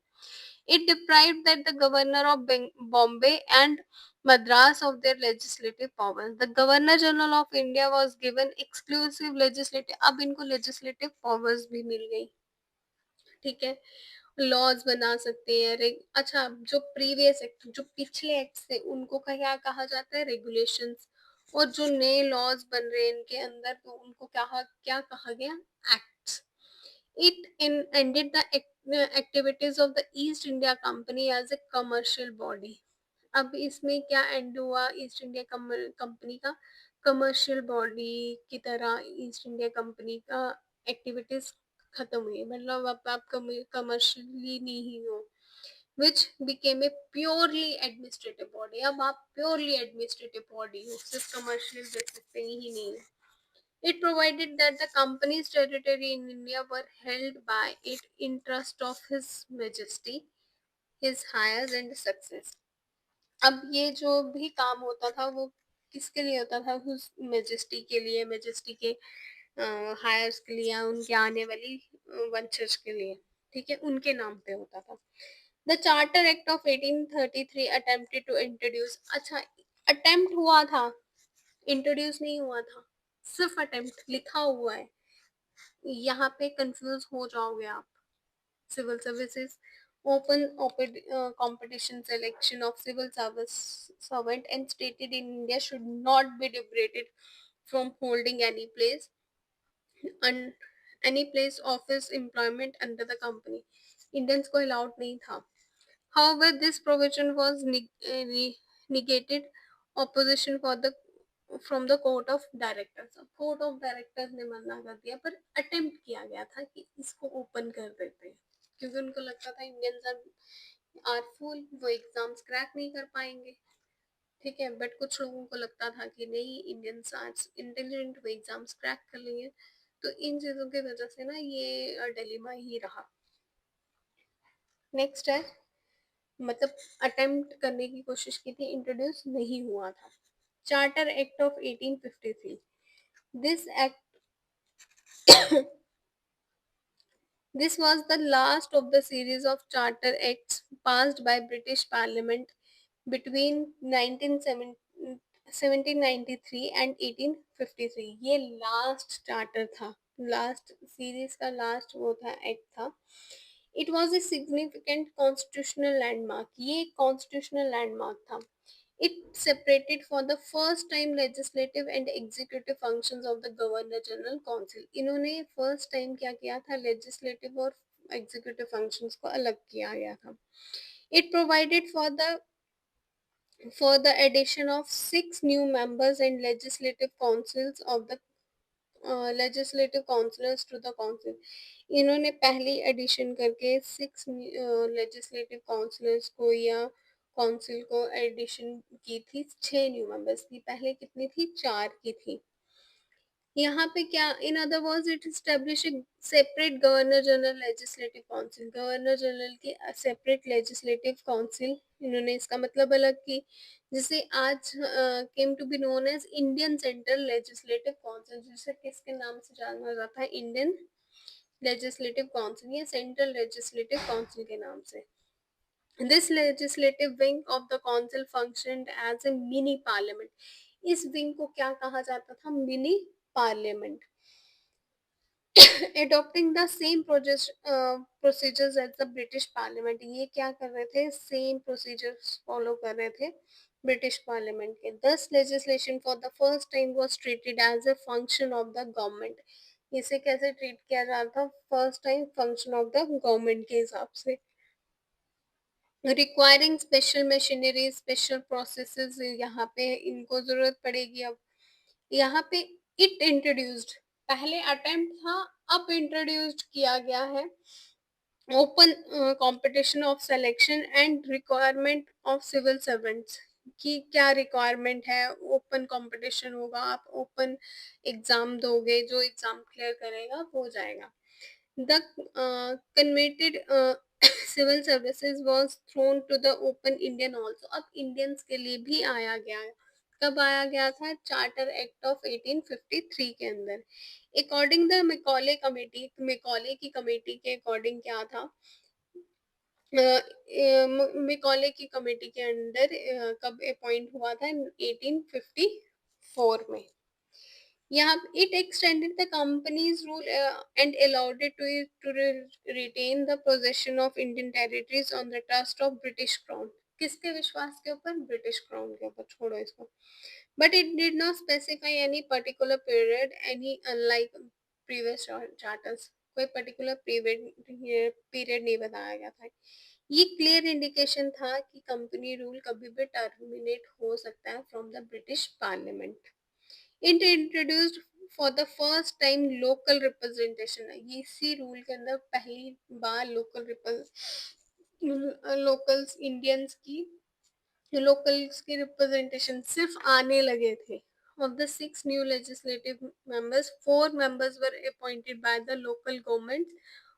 It deprived that the governor of Bombay and Madras of their legislative powers। The Governor General of India was given exclusive legislative, अब इनको legislative powers भी मिल गई, ठीक है। Laws बना सकते हैं, अच्छा जो प्रीवियस एक्ट, जो पिछले एक्ट थे उनको क्या कहा जाता है, रेगुलेशंस। और जो नए लॉज बन रहे हैं इनके अंदर, तो उनको क्या कहा गया, acts. It ended the activities of the east India company as a commercial body. अब इसमें क्या एंड हुआ, ईस्ट इंडिया कंपनी का कमर्शियल बॉडी की तरह ईस्ट इंडिया कंपनी का एक्टिविटीज खत्म हुई, मतलब अब आप कमर्शियली नहीं हो, which became a purely administrative body। अब आप प्योरली एडमिनिस्ट्रेटिव बॉडी हो, सिर्फ कमर्शियल बेसिस पे ही नहीं है। It provided that the company's territory in India were held by it in trust of His Majesty, his hires and success। अब ये जो भी काम होता था वो किसके लिए होता था, उस मेजेस्टी के लिए, मेजेस्टी के हायर्स के लिए, या उनके आने वाली वंशज के लिए, ठीक है, उनके नाम पे होता था। The charter act of 1833 attempted to introduce, अच्छा अटेम्प्ट हुआ था, इंट्रोड्यूस नहीं हुआ था, सिर्फ अटेम्प्ट लिखा हुआ है, यहाँ पे कंफ्यूज हो जाओगे आप। civil services open competition selection of civil service servant and stated in India should not be debated from holding un, any place office employment under the company। Indians को allowed नहीं था। However, this provision was negated opposition for the from the court of directors। अब court of directors ने मना कर दिया, पर attempt किया गया था कि इसको ओपन कर देते हैं, क्योंकि उनको लगता था इंडियंस आर फुल, वो एग्जाम्स क्रैक नहीं कर पाएंगे, ठीक है। बट कुछ लोगों को लगता था कि नहीं, इंडियंस आर इंटेलिजेंट, वो एग्जाम्स क्रैक कर लेंगे। तो इन चीज़ों की वजह से ना ये डिलेमा ही रहा। नेक्स्ट है, मतलब अटेम्प्ट करने की कोशिश की थी, इंट्रोड्यूस नहीं हुआ था। Charter act of 1853, this act this was the last of the series of charter acts passed by British Parliament between 1793 and 1853। ये लास्ट चार्टर था, लास्ट सीरीज का लास्ट वो था, एक्ट था। It was a significant constitutional landmark, ये constitutional landmark था। It separated for the first time legislative and executive functions of the Governor General Council। इन्होंने first time क्या किया था, लेजिस्लेटिव और एग्जीक्यूटिव फंक्शंस को अलग किया गया था। It provided for the addition of 6 new members and legislative councils of the legislative councillors to the council। इन्होंने पहली एडिशन करके 6 लेजिस्लेटिव काउंसिलर्स को या काउंसिल को एडिशन की थी, 6 न्यू मेंबर्स की, पहले कितनी थी, 4 की थी। यहाँ पे क्या, in other words it establish separate governor general legislative council, governor general की सेपरेट लेजिस्लेटिव काउंसिल, इन्होंने इसका मतलब अलग की, जिसे आज came to be known as Indian central legislative council, जिसे किसके नाम से जाना जाता है, इंडियन लेजिस्लेटिव काउंसिल या सेंट्रल लेजिस्लेटिव काउंसिल के नाम से। This legislative wing of the council functioned as a mini parliament। इस विंग को क्या कहा जाता था, mini parliament. adopting the same procedures as the British Parliament। ये क्या कर रहे थे, सेम प्रोसीजर्स फॉलो कर रहे थे ब्रिटिश पार्लियामेंट के। Thus legislation for the first time was treated as a function of the government। इसे कैसे ट्रीट किया जाता था, first time function of the government के हिसाब से। Requiring special machinery, special processes, यहाँ पे इनको जरूरत पड़ेगी। अब यहाँ पे इट इंट्रोड्यूस्ड, पहले अटेम्प्ट था, अब इंट्रोड्यूस्ड किया गया है open competition of selection and requirement of civil servants. की क्या रिक्वायरमेंट है, ओपन कंपटीशन होगा, आप ओपन एग्जाम दोगे, जो एग्जाम क्लियर करेगा वो जाएगा। The converted civil services was thrown to the open Indian also। अब इंडियंस के लिए भी आया गया है, कब आया गया था, चार्टर एक्ट ऑफ 1853 के अंदर। According the Macaulay committee, Macaulay की कमेटी के अकॉर्डिंग क्या था, मैकॉले की कमेटी के अंदर कब अपॉइंट हुआ था, 1854 में। Yeah, it extended the company's rule and allowed it to retain the possession of Indian territories on the trust of British Crown। किसके विश्वास के ऊपर? ब्रिटिश क्राउन के ऊपर, छोड़ो इसको। But it did not specify any particular period, any unlike previous charters. कोई particular period नहीं बताया गया था। ये क्लियर इंडिकेशन था कि कंपनी रूल कभी भी टर्मिनेट हो सकता है from the British parliament. It introduced for the first time local representation. इसी रूल के अंदर पहली बार लोकल्स इंडियंस की लोकल्स के रिप्रेजेंटेशन सिर्फ आने लगे थे। Of the 6 new legislative members, 4 members were appointed by the local government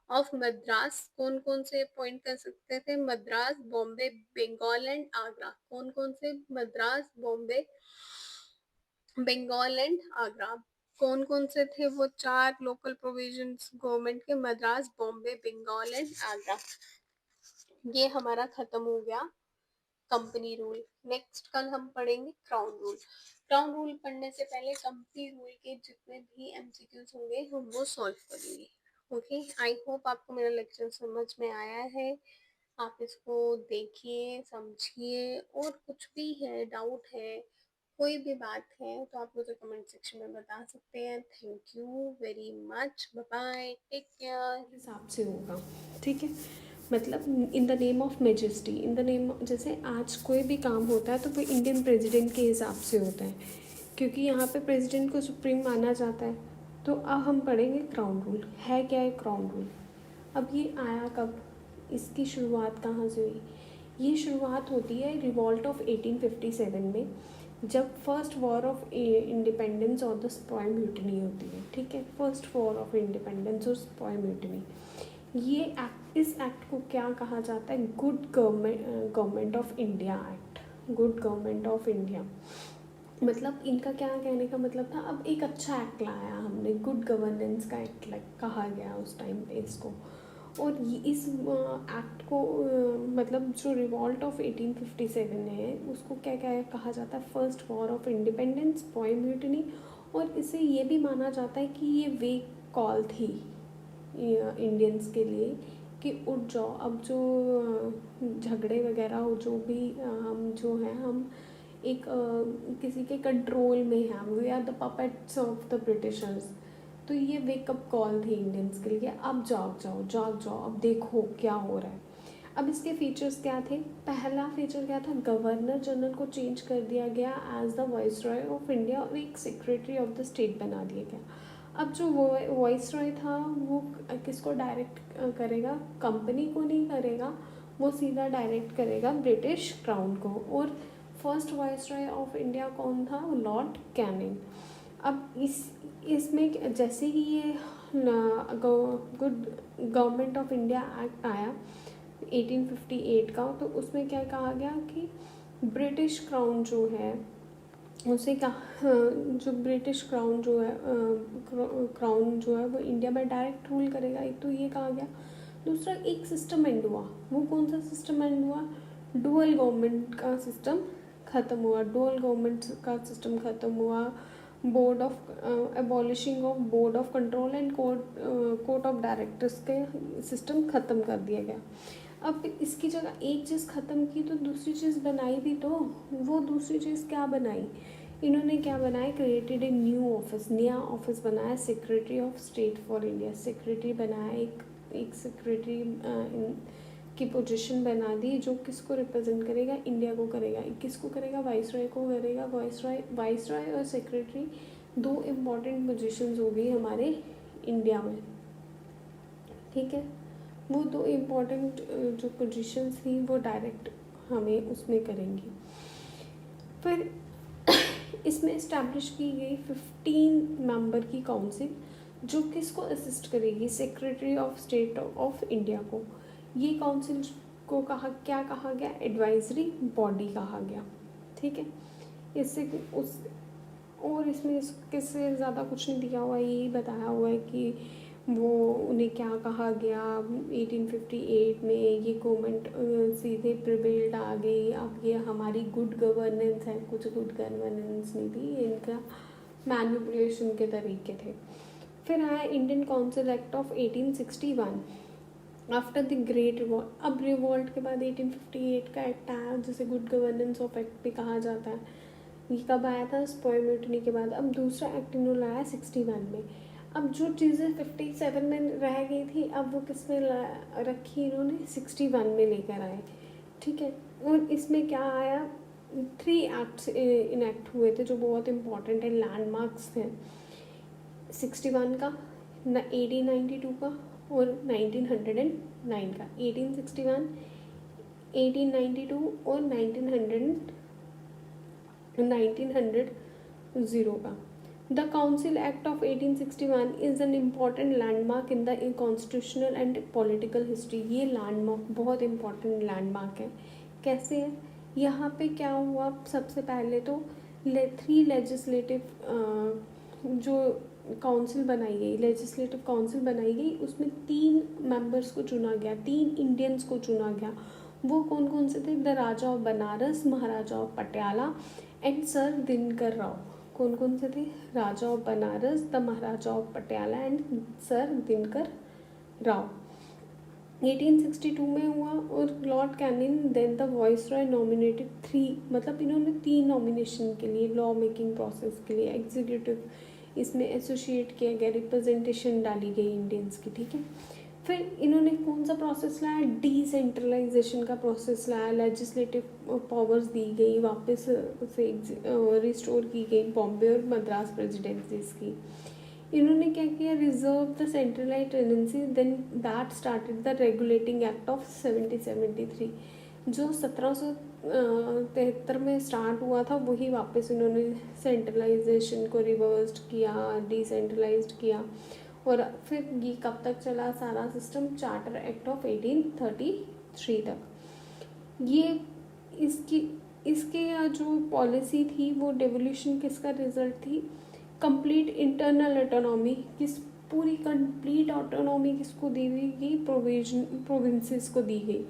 of Madras. कौन कौन से अपॉइंट कर सकते थे? मद्रास, बॉम्बे, बंगाल एंड आगरा। कौन कौन से? मद्रास, बॉम्बे, बंगाल एंड आगरा। कौन कौन से थे वो 4 लोकल प्रोविजंस गवर्नमेंट के? मद्रास, बॉम्बे, बंगाल एंड आगरा। ये हमारा खत्म हो गया कंपनी रूल। नेक्स्ट कल हम पढ़ेंगे क्राउन रूल। क्राउन रूल पढ़ने से पहले कंपनी रूल के जितने भी एमसीक्यूज होंगे हम वो सॉल्व करेंगे। ओके, आई होप आपको मेरा लेक्चर समझ में आया है। आप इसको देखिए, समझिए, और कुछ भी है, डाउट है, कोई भी बात है तो आप मुझे कमेंट सेक्शन में बता सकते हैं। Thank you very much, bye bye, take care. हिसाब से होगा, ठीक है। मतलब in the name of majesty, in the name, जैसे आज कोई भी काम होता है तो वो इंडियन प्रेसिडेंट के हिसाब से होता है, क्योंकि यहाँ पे प्रेसिडेंट को सुप्रीम माना जाता है। तो अब हम पढ़ेंगे क्राउन रूल। है क्या है क्राउन रूल? अब ये आया कब, इसकी शुरुआत कहाँ से हुई? ये शुरुआत होती है रिवॉल्ट ऑफ 1857 में, जब फर्स्ट वॉर ऑफ इंडिपेंडेंस और द स्पॉय म्यूटनी होती है, ठीक है। फर्स्ट वॉर ऑफ इंडिपेंडेंस और स्पॉय म्यूटनी, ये एक्ट, इस एक्ट को क्या कहा जाता है? Good government of India act. Good government of India, मतलब इनका क्या कहने का मतलब था, अब एक अच्छा एक्ट लाया हमने, गुड गवर्नेंस का एक्ट कहा गया उस टाइम पे इसको। और इस एक्ट को मतलब जो रिवॉल्ट ऑफ 1857 है उसको क्या क्या कहा जाता है? फर्स्ट वॉर ऑफ इंडिपेंडेंस, पॉय म्यूटनी। और इसे ये भी माना जाता है कि ये वेक कॉल थी इंडियंस के लिए कि उठ जाओ, अब जो झगड़े वगैरह हो, जो भी हम जो हैं, हम एक किसी के कंट्रोल में हैं, we are the puppets of the Britishers. तो ये वेकअप कॉल थी इंडियंस के लिए, अब जाग जाओ, जाग जाओ, अब देखो क्या हो रहा है। अब इसके फीचर्स क्या थे? पहला फीचर क्या था? गवर्नर जनरल को चेंज कर दिया गया as the viceroy of India, और एक सेक्रेटरी ऑफ द स्टेट बना दिया गया। अब जो वाइसरॉय था वो किसको डायरेक्ट करेगा? कंपनी को नहीं करेगा, वो सीधा डायरेक्ट करेगा ब्रिटिश क्राउन को। और फर्स्ट वाइसरॉय ऑफ इंडिया कौन था? Lord Canning. अब इसमें जैसे ही ये good government of India act आया 1858 का, तो उसमें क्या कहा गया कि ब्रिटिश क्राउन जो है उसे जो ब्रिटिश क्राउन जो है क्राउन जो है वो इंडिया में डायरेक्ट रूल करेगा, एक तो ये कहा गया। दूसरा एक सिस्टम एंड हुआ, वो कौन सा सिस्टम एंड हुआ? डुअल गवर्नमेंट का सिस्टम ख़त्म हुआ, डुअल गवर्नमेंट का सिस्टम ख़त्म हुआ। Board of abolishing of board of control and court of directors के सिस्टम ख़त्म कर दिया गया। अब इसकी जगह एक चीज़ ख़त्म की तो दूसरी चीज़ बनाई भी तो। वो दूसरी चीज़ क्या बनाई? इन्होंने क्या बनाया? क्रिएटेड ए न्यू ऑफिस, नया ऑफिस बनाया, secretary of state for India. Secretary बनाया, एक सेक्रेटरी की पोजीशन बना दी, जो किसको रिप्रेजेंट करेगा? इंडिया को करेगा। किसको करेगा? वाइसरॉय को करेगा। वाइसरॉय और सेक्रेटरी दो इम्पॉर्टेंट पोजीशंस हो गई हमारे इंडिया में, ठीक है। वो दो इम्पॉर्टेंट जो पोजीशंस थी वो डायरेक्ट हमें उसमें करेंगी। फिर इसमें इस्टेब्लिश की गई 15 मेंबर की काउंसिल, जो किसको असिस्ट करेगी? Secretary of state of India को। ये काउंसिल को क्या कहा गया? एडवाइजरी बॉडी कहा गया, ठीक है। इससे उस और इसमें किससे ज़्यादा कुछ नहीं दिया हुआ है, यही बताया हुआ है कि वो उन्हें क्या कहा गया 1858 में, ये गवर्नमेंट सीधे प्रिवेल्ड आ गई, अब ये हमारी गुड गवर्नेंस है। कुछ गुड गवर्नेंस नहीं थी, इनका मैनिपुलेशन के तरीके थे। फिर आया Indian council act of 1861, after the great revolt, अब रिवॉल्ट के बाद 1858 का एक्ट आया जिसे गुड गवर्नेंस ऑफ एक्ट भी कहा जाता है। ये कब आया था? स्पॉय म्यूटनी के बाद। अब दूसरा एक्ट इन्होंने लाया 61 में। अब जो चीज़ें 57 में रह गई थी, अब वो किस में रखी इन्होंने? 61 में लेकर आए, ठीक है। और इसमें क्या आया? 3 एक्ट्स इनेक्ट हुए थे जो बहुत इंपॉर्टेंट है, लैंडमार्क्स थे। 61 का, 1892 का और 1909 का। 1861, 1892 और 1900 का। The council act of 1861 is an important landmark in the constitutional and political history. ये लैंडमार्क बहुत इम्पॉर्टेंट लैंडमार्क है। कैसे है? यहाँ पे क्या हुआ? सबसे पहले तो 3 लेजिस्लेटिव जो काउंसिल बनाई गई, लेजिस्लेटिव काउंसिल बनाई गई, उसमें 3 मेंबर्स को चुना गया, 3 इंडियंस को चुना गया। वो कौन कौन से थे? The raja of Banaras, maharaja of Patiala and sir Dinkar Rao. कौन कौन से थे? Raja of Banaras, the maharaja of Patiala and sir Dinkar Rao. 1862 में हुआ। और Lord Canning then the viceroy nominated 3, मतलब इन्होंने 3 नॉमिनेशन के लिए, लॉ मेकिंग प्रोसेस के लिए, एग्जीक्यूटिव इसमें एसोसिएट किया गया, रिप्रेजेंटेशन डाली गई इंडियंस की, ठीक है। फिर इन्होंने कौन सा प्रोसेस लाया? डिसेंट्रलाइजेशन का प्रोसेस लाया। लेजिस्लेटिव पावर्स दी गई, वापस से रिस्टोर की गई बॉम्बे और मद्रास प्रेसिडेंसीज की। इन्होंने क्या किया? Reserve the centralize tenancy, then that started the regulating act of 1773 जो 1773 में स्टार्ट हुआ था, वही वापस इन्होंने सेंट्रलाइजेशन को रिवर्स्ड किया, डिसेंट्रलाइज्ड किया। और फिर ये कब तक चला सारा सिस्टम? चार्टर एक्ट ऑफ 1833 तक। ये इसकी इसके जो पॉलिसी थी वो डेवोल्यूशन किसका रिजल्ट थी? कंप्लीट इंटरनल ऑटोनॉमी, किस पूरी कंप्लीट ऑटोनॉमी किसको दी गई? प्रोविंसेस को दी गई।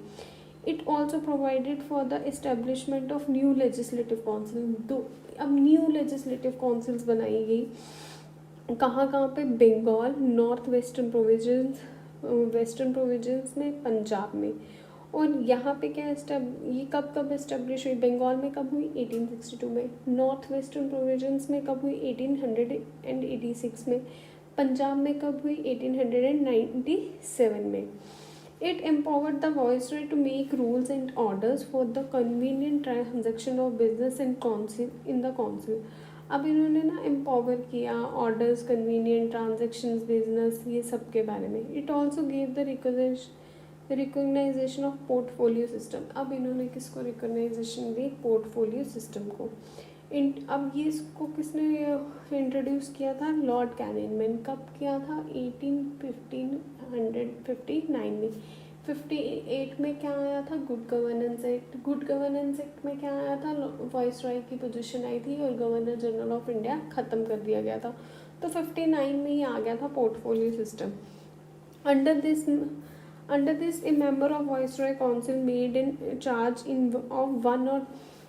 It also provided for the establishment of new legislative council. अब न्यू लेजिस्लेटिव काउंसिल्स बनाई गई। कहाँ कहाँ पे? बंगाल, नॉर्थ वेस्टर्न प्रोविजन्स में, पंजाब में। और यहाँ पे क्या ये कब एस्टेब्लिश हुई? बंगाल में कब हुई? 1862 में। नॉर्थ वेस्टर्न प्रोविजन्स में कब हुई? 1886 में। पंजाब में कब हुई? 1897 में। It empowered the viceroy to make rules and orders for the convenient transaction of business and council in the council. अब इन्होंने ना एम्पावर किया, ऑर्डर्स, कन्वीनियंट ट्रांजेक्शन्स, बिजनेस, ये सब के बारे में। It also gave the recognition of portfolio system. अब इन्होंने किसको रिकोगनाइजेशन दी? पोर्टफोलियो सिस्टम को। अब ये इसको किसने इंट्रोड्यूस किया था? लॉर्ड कैनिंगमैन। कब किया था? 1559 में। 58 में क्या आया था? Good governance act. Good governance act में क्या आया था? वाइसरॉय की पोजीशन आई थी और गवर्नर जनरल ऑफ इंडिया ख़त्म कर दिया गया था। तो 59 में ही आ गया था portfolio system. Under this A member of viceroy council made in charge of one और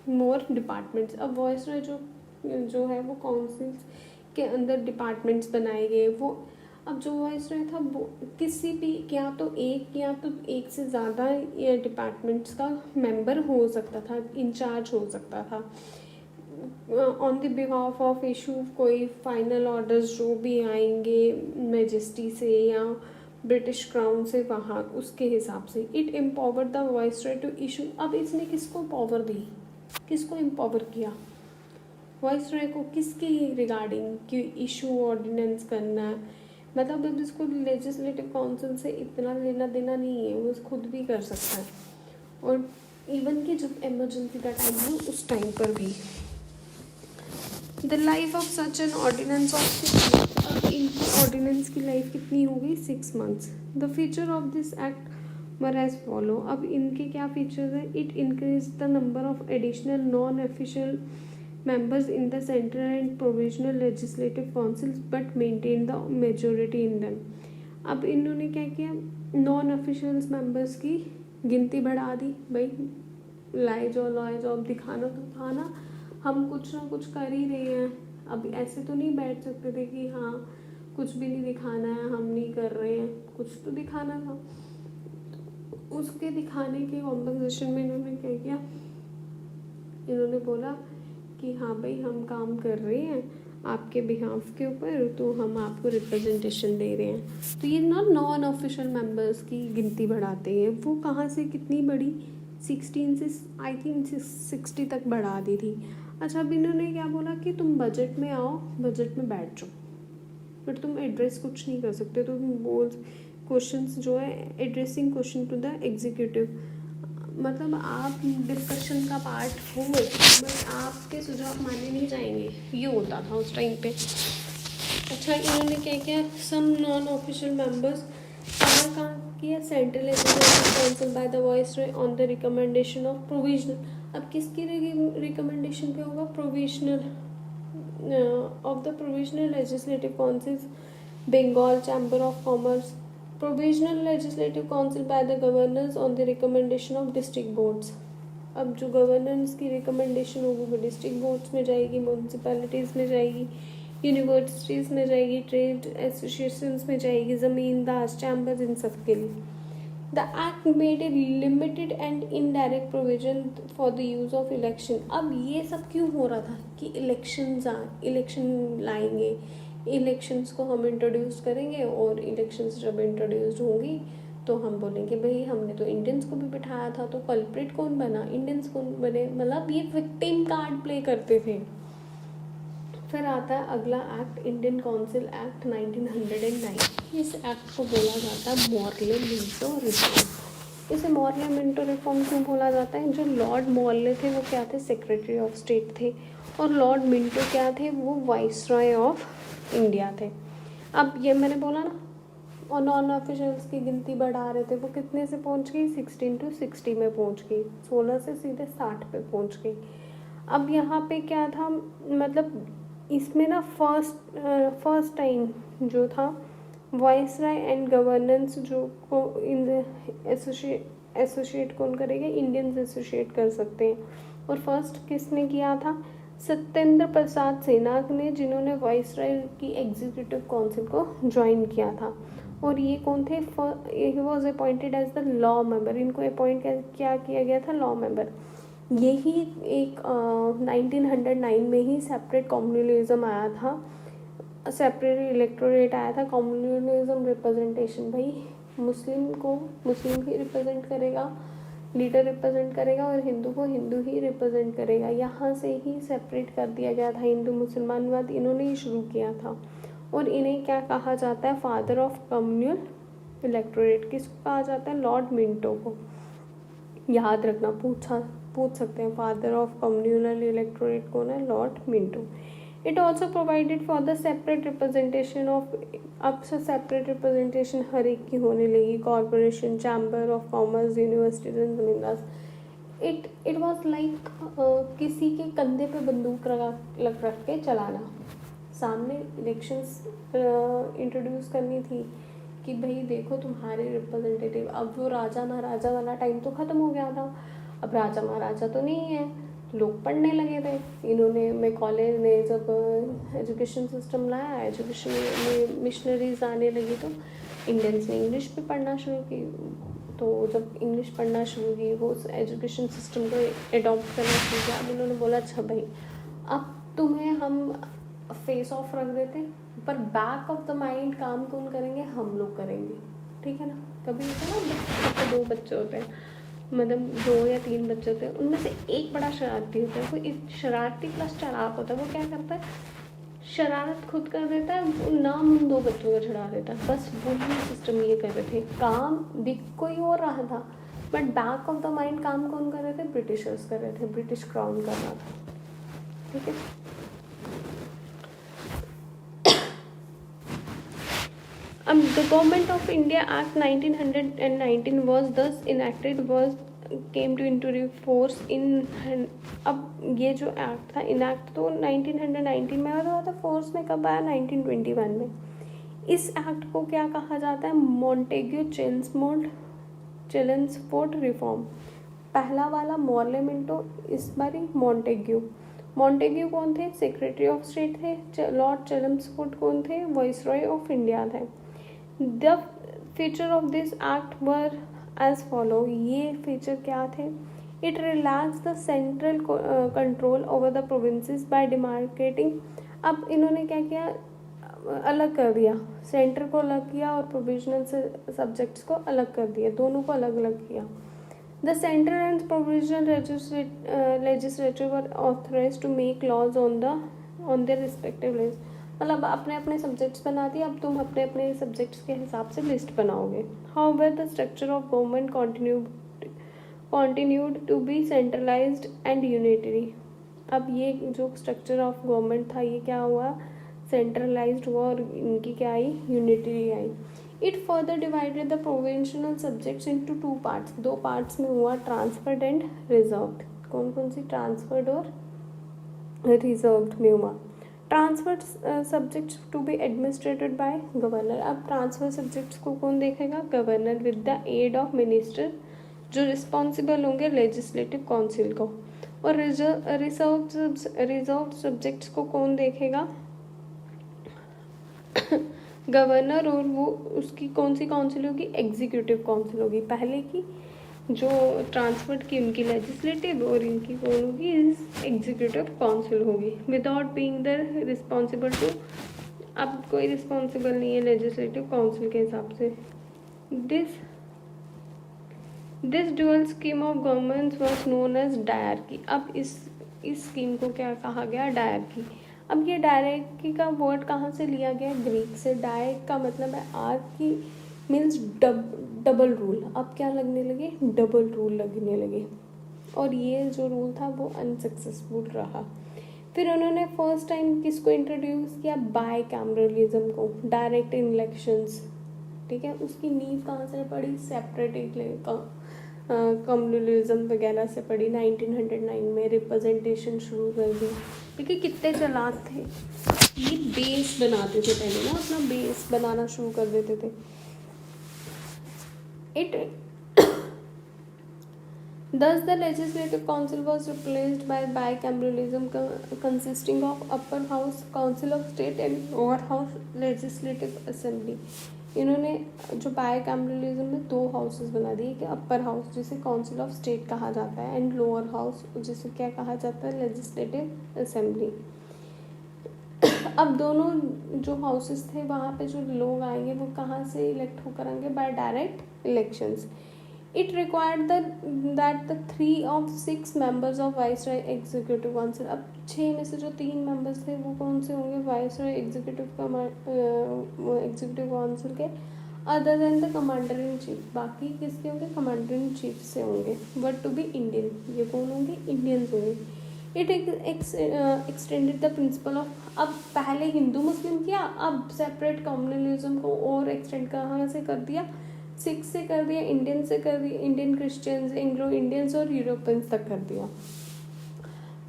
मोर डिपार्टमेंट्स। अब वाइसरॉय जो है वो काउंसिल्स के अंदर डिपार्टमेंट्स बनाए गए। वो अब जो वाइसरॉय था वो किसी भी या तो एक से ज़्यादा डिपार्टमेंट्स का मेंबर हो सकता था, इंचार्ज हो सकता था। On the behalf of issue कोई फाइनल ऑर्डर्स जो भी आएंगे मैजेस्टी से या ब्रिटिश क्राउन से, वहाँ उसके हिसाब से। It empower the viceroy to issue. अब इसने किसको पावर दी? किसको एम्पावर किया? वाइसरॉय को किसके रिगार्डिंग कि इशू ऑर्डिनेंस करना है? मतलब अब इसको लेजिस्लेटिव काउंसिल से इतना लेना देना नहीं है, वो खुद भी कर सकता है। और इवन कि जब इमरजेंसी का टाइम हो उस टाइम पर भी। The life of such an ordinance of 6 months। अब इनकी ऑर्डिनेंस की लाइफ कितनी हो गई? 6 months। The feature of this act were as follow. अब इनके क्या फीचर्स हैं? It increase the number of additional non official members in the central and provisional legislative councils but maintain the majority in them। अब इन्होंने क्या किया? Non officials members की गिनती बढ़ा दी। भाई लाए जाओ, अब दिखाना तो था ना, हम कुछ ना कुछ कर ही रहे हैं। अब ऐसे तो नहीं बैठ सकते थे कि हाँ कुछ भी नहीं दिखाना है, हम नहीं कर रहे हैं, कुछ तो दिखाना था। उसके दिखाने के कॉम्पनसेशन में इन्होंने क्या किया, इन्होंने बोला कि हाँ भाई हम काम कर रहे हैं आपके बिहाफ के ऊपर, तो हम आपको रिप्रेजेंटेशन दे रहे हैं। तो ये ना नॉन ऑफिशियल मेंबर्स की गिनती बढ़ाते हैं। वो कहाँ से कितनी बड़ी, 16 से आई थिंक 60 तक बढ़ा दी थी। अच्छा, अब इन्होंने क्या बोला कि तुम बजट में आओ, बजट में बैठ जाओ, बट तुम एड्रेस कुछ नहीं कर सकते। तुम बोल क्वेश्चंस जो है addressing question to the executive, मतलब आप डिस्कशन का पार्ट हो बट आपके सुझाव माने नहीं जाएंगे, ये होता था उस टाइम पे। अच्छा, इन्होंने क्या किया, सम नॉन ऑफिशियल मेंबर्स कहाँ किया, central education council by the voice on the recommendation of provisional. अब किसकी रिकमेंडेशन पे होगा, provisional of the Provisional Legislative Councils, Bengal Chamber of Commerce, Provisional Legislative Council by the governors on the recommendation of district boards। अब जो governance की recommendation होगी वो district boards में जाएगी, म्यूनसिपैलिटीज़ में जाएगी, यूनिवर्सिटीज़ में जाएगी, ट्रेड एसोसिएशंस में जाएगी, ज़मींदार चैम्बर्स, इन सब के लिए। The act made a limited and indirect provision for the use of election। अब ये सब क्यों हो रहा था कि इलेक्शन लाएंगे, इलेक्शंस को हम इंट्रोड्यूस करेंगे, और इलेक्शंस जब इंट्रोड्यूस होंगी तो हम बोलेंगे भाई हमने तो इंडियंस को भी बिठाया था, तो कल्प्रिट कौन बना, इंडियंस कौन बने, मतलब ये विक्टिम कार्ड प्ले करते थे। फिर आता है अगला एक्ट, इंडियन काउंसिल एक्ट 1909। इस एक्ट को बोला जाता है मॉर्ले मिंटो रिफॉर्म। इसे मॉर्ले मिंटो रिफॉर्म क्यों बोला जाता है, जो लॉर्ड मॉर्ले थे वो क्या थे, सेक्रेटरी ऑफ स्टेट थे, और लॉर्ड मिंटो क्या थे, वो वाइसरॉय ऑफ इंडिया थे। अब ये मैंने बोला ना, और नॉन ऑफिशियल्स की गिनती बढ़ा रहे थे, वो कितने से पहुंच गई, 16 to 60 में पहुंच गई, 16 से सीधे 60 पे पहुंच गई। अब यहाँ पे क्या था, मतलब इसमें ना फर्स्ट टाइम जो था वाइसराय एंड गवर्नेंस जो को इन एसोसिएट कौन करेंगे, इंडियंस एसोसिएट कर सकते हैं। और फर्स्ट किसने किया था, सत्येंद्र प्रसाद सेनाग ने, जिन्होंने वाइसराय की एग्जीक्यूटिव काउंसिल को ज्वाइन किया था। और ये कौन थे, he was appointed as the law member. इनको अपॉइंट क्या किया गया था, लॉ मेंबर। यही एक 1909 में ही सेपरेट कम्युनलिज्म आया था, सेपरेट इलेक्टोरेट आया था। कम्युनलिज्म रिप्रेजेंटेशन, भाई मुस्लिम को मुस्लिम ही रिप्रेजेंट करेगा, लीडर रिप्रेजेंट करेगा, और हिंदू को हिंदू ही रिप्रेजेंट करेगा। यहाँ से ही सेपरेट कर दिया गया था हिंदू मुसलमानवाद, इन्होंने ही शुरू किया था। और इन्हें क्या कहा जाता है, फादर ऑफ कम्युनल इलेक्टोरेट। किसको कहा जाता है, लॉर्ड मिंटो को। याद रखना, पूछ सकते हैं, फादर ऑफ कम्युनल इलेक्टोरेट कौन है, Lord Minto. It also provided for the separate representation of, अब से सेपरेट रिप्रेजेंटेशन हर एक की होने लगी, corporation, chamber of commerce, universities and जमींदार। इट वॉज लाइक किसी के कंधे पे बंदूक रख के चलाना। सामने इलेक्शंस इंट्रोड्यूस करनी थी कि भाई देखो तुम्हारे रिप्रेजेंटेटिव। अब वो राजा महाराजा वाला टाइम तो ख़त्म हो गया था, अब राजा महाराजा तो नहीं है, लोग पढ़ने लगे थे। इन्होंने मैकॉले ने जब एजुकेशन सिस्टम लाया, एजुकेशन में मिशनरीज आने लगी, तो इंडियंस ने इंग्लिश भी पढ़ना शुरू की। तो जब इंग्लिश पढ़ना शुरू की, वो उस एजुकेशन सिस्टम को एडॉप्ट करना शुरू किया। अब इन्होंने बोला अच्छा भाई अब तुम्हें हम फेस ऑफ रख देते, पर बैक ऑफ द माइंड काम कौन करेंगे, हम लोग करेंगे, ठीक है ना। कभी होता है ना, दो बच्चे होते हैं, मतलब 2 या 3 बच्चे होते हैं, उनमें से एक बड़ा शरारती होता है, वो शरारती प्लस चालाक होता है। वो क्या करता है, शरारत खुद कर देता है, नाम उन 2 बच्चों का छुड़ा देता है। बस वही सिस्टम ये कर रहे थे, काम दिख कोई और रहा था, but back of the mind काम कौन कर रहे थे, ब्रिटिशर्स कर रहे थे, ब्रिटिश क्राउन कर रहा था, ठीक है। The Government of India Act 1919 was thus enacted, came into force in। अब ये जो एक्ट था, इनैक्ट तो 1919 में हुआ था, फोर्स में कब आया, 1921 में। इस एक्ट को क्या कहा जाता है, मॉन्टेग्यू चेम्सफोर्ड रिफॉर्म। पहला वाला मॉर्ले मिंटो, इस बारी मॉन्टेग्यू कौन थे, सेक्रेटरी ऑफ स्टेट थे। लॉर्ड चेम्सफोर्ड कौन थे, वाइसरॉय ऑफ इंडिया थे। The feature of this act were as follow. ये फीचर क्या थे? It relax the central control over the provinces by demarcating. अब इन्होंने क्या किया, अलग कर दिया, सेंटर को अलग किया और प्रोविजनल सब्जेक्ट्स को अलग कर दिया, दोनों को अलग अलग किया। The centre and provisional legislature were authorised to make laws on their respective list. मतलब अपने अपने सब्जेक्ट्स बना दिए, अब तुम अपने अपने सब्जेक्ट्स के हिसाब से लिस्ट बनाओगे। However the structure of government continued to be centralized and unitary। अब ये जो स्ट्रक्चर ऑफ गवर्नमेंट था ये क्या हुआ, सेंट्रलाइज्ड हुआ और इनकी क्या आई, यूनिटरी आई। It further divided the provincial subjects into two parts, दो पार्ट्स में हुआ, ट्रांसफर्ड एंड रिजर्व्ड। कौन कौन सी, ट्रांसफर्ड और रिजर्व्ड में हुआ। Transferred subjects to be administrated by governor. अब ट्रांसफर सब्जेक्ट्स को कौन देखेगा, governor with the aid of minister, जो रिस्पॉन्सिबल होंगे लेजिस्लेटिव काउंसिल को। और रिजर्व सब्जेक्ट्स को कौन देखेगा, गवर्नर, और वो उसकी कौन सी काउंसिल होगी, एग्जीक्यूटिव काउंसिल होगी। पहले की जो ट्रांसफर्ड की उनकी लेजिस्लेटिव और इनकी कौन होगी, एग्जीक्यूटिव काउंसिल होगी। Without being the responsible to, अब कोई रिस्पॉन्सिबल नहीं है लेजिस्लेटिव काउंसिल के हिसाब से। This dual scheme of government was known as dyarchy. अब इस स्कीम को क्या कहा गया, डायरकी। अब ये डायरकी का वर्ड कहाँ से लिया गया, ग्रीक से। डायक का मतलब है आर्की मीन्स डबल रूल। अब क्या लगने लगे, डबल रूल लगने लगे, और ये जो रूल था वो अनसक्सेसफुल रहा। फिर उन्होंने फर्स्ट टाइम किसको इंट्रोड्यूस किया, बाय कैमरलिज्म को, डायरेक्ट इलेक्शंस, ठीक है। उसकी नींव कहाँ से पड़ी, सेपरेट कम्युनलिज्म वगैरह से पड़ी। 1909 में रिप्रेजेंटेशन शुरू कर दी, ठीक है। कितने चालाक थे ये, बेस बनाते थे पहले ना, अपना बेस बनाना शुरू कर देते थे। It Thus, the Legislative Council was replaced by bicameralism consisting of Upper House, Council of State and Lower House Legislative Assembly। इन्होंने जो बायकैमरलिज्म में दो हाउसेस बना दिए, कि अपर हाउस जिसे काउंसिल ऑफ स्टेट कहा जाता है एंड लोअर हाउस जिसे क्या कहा जाता है, लेजिस्लेटिव असेंबली। अब दोनों जो हाउसेस थे वहाँ पे जो लोग आएंगे वो कहाँ से इलेक्ट होकर आएंगे, by direct elections. It required that the 3 of 6 members of Viceroy Executive Council, अब 6 में से जो 3 members थे वो कौन से होंगे, Viceroy Executive Council के, other than the commander in chief. बाकी किसके होंगे, कमांडर इन चीफ से होंगे। बट टू बी इंडियन, ये कौन होंगे, इंडियंस होंगे। It extended the principle of, अब पहले हिंदू मुस्लिम किया, अब सेपरेट कम्युनलिज्म को और एक्सटेंड कहाँ से कर दिया, सिक्स से कर दिया, इंडियन से कर दिया, इंडियन क्रिश्चियंस, एंग्लो इंडियंस और यूरोपियंस तक कर दिया।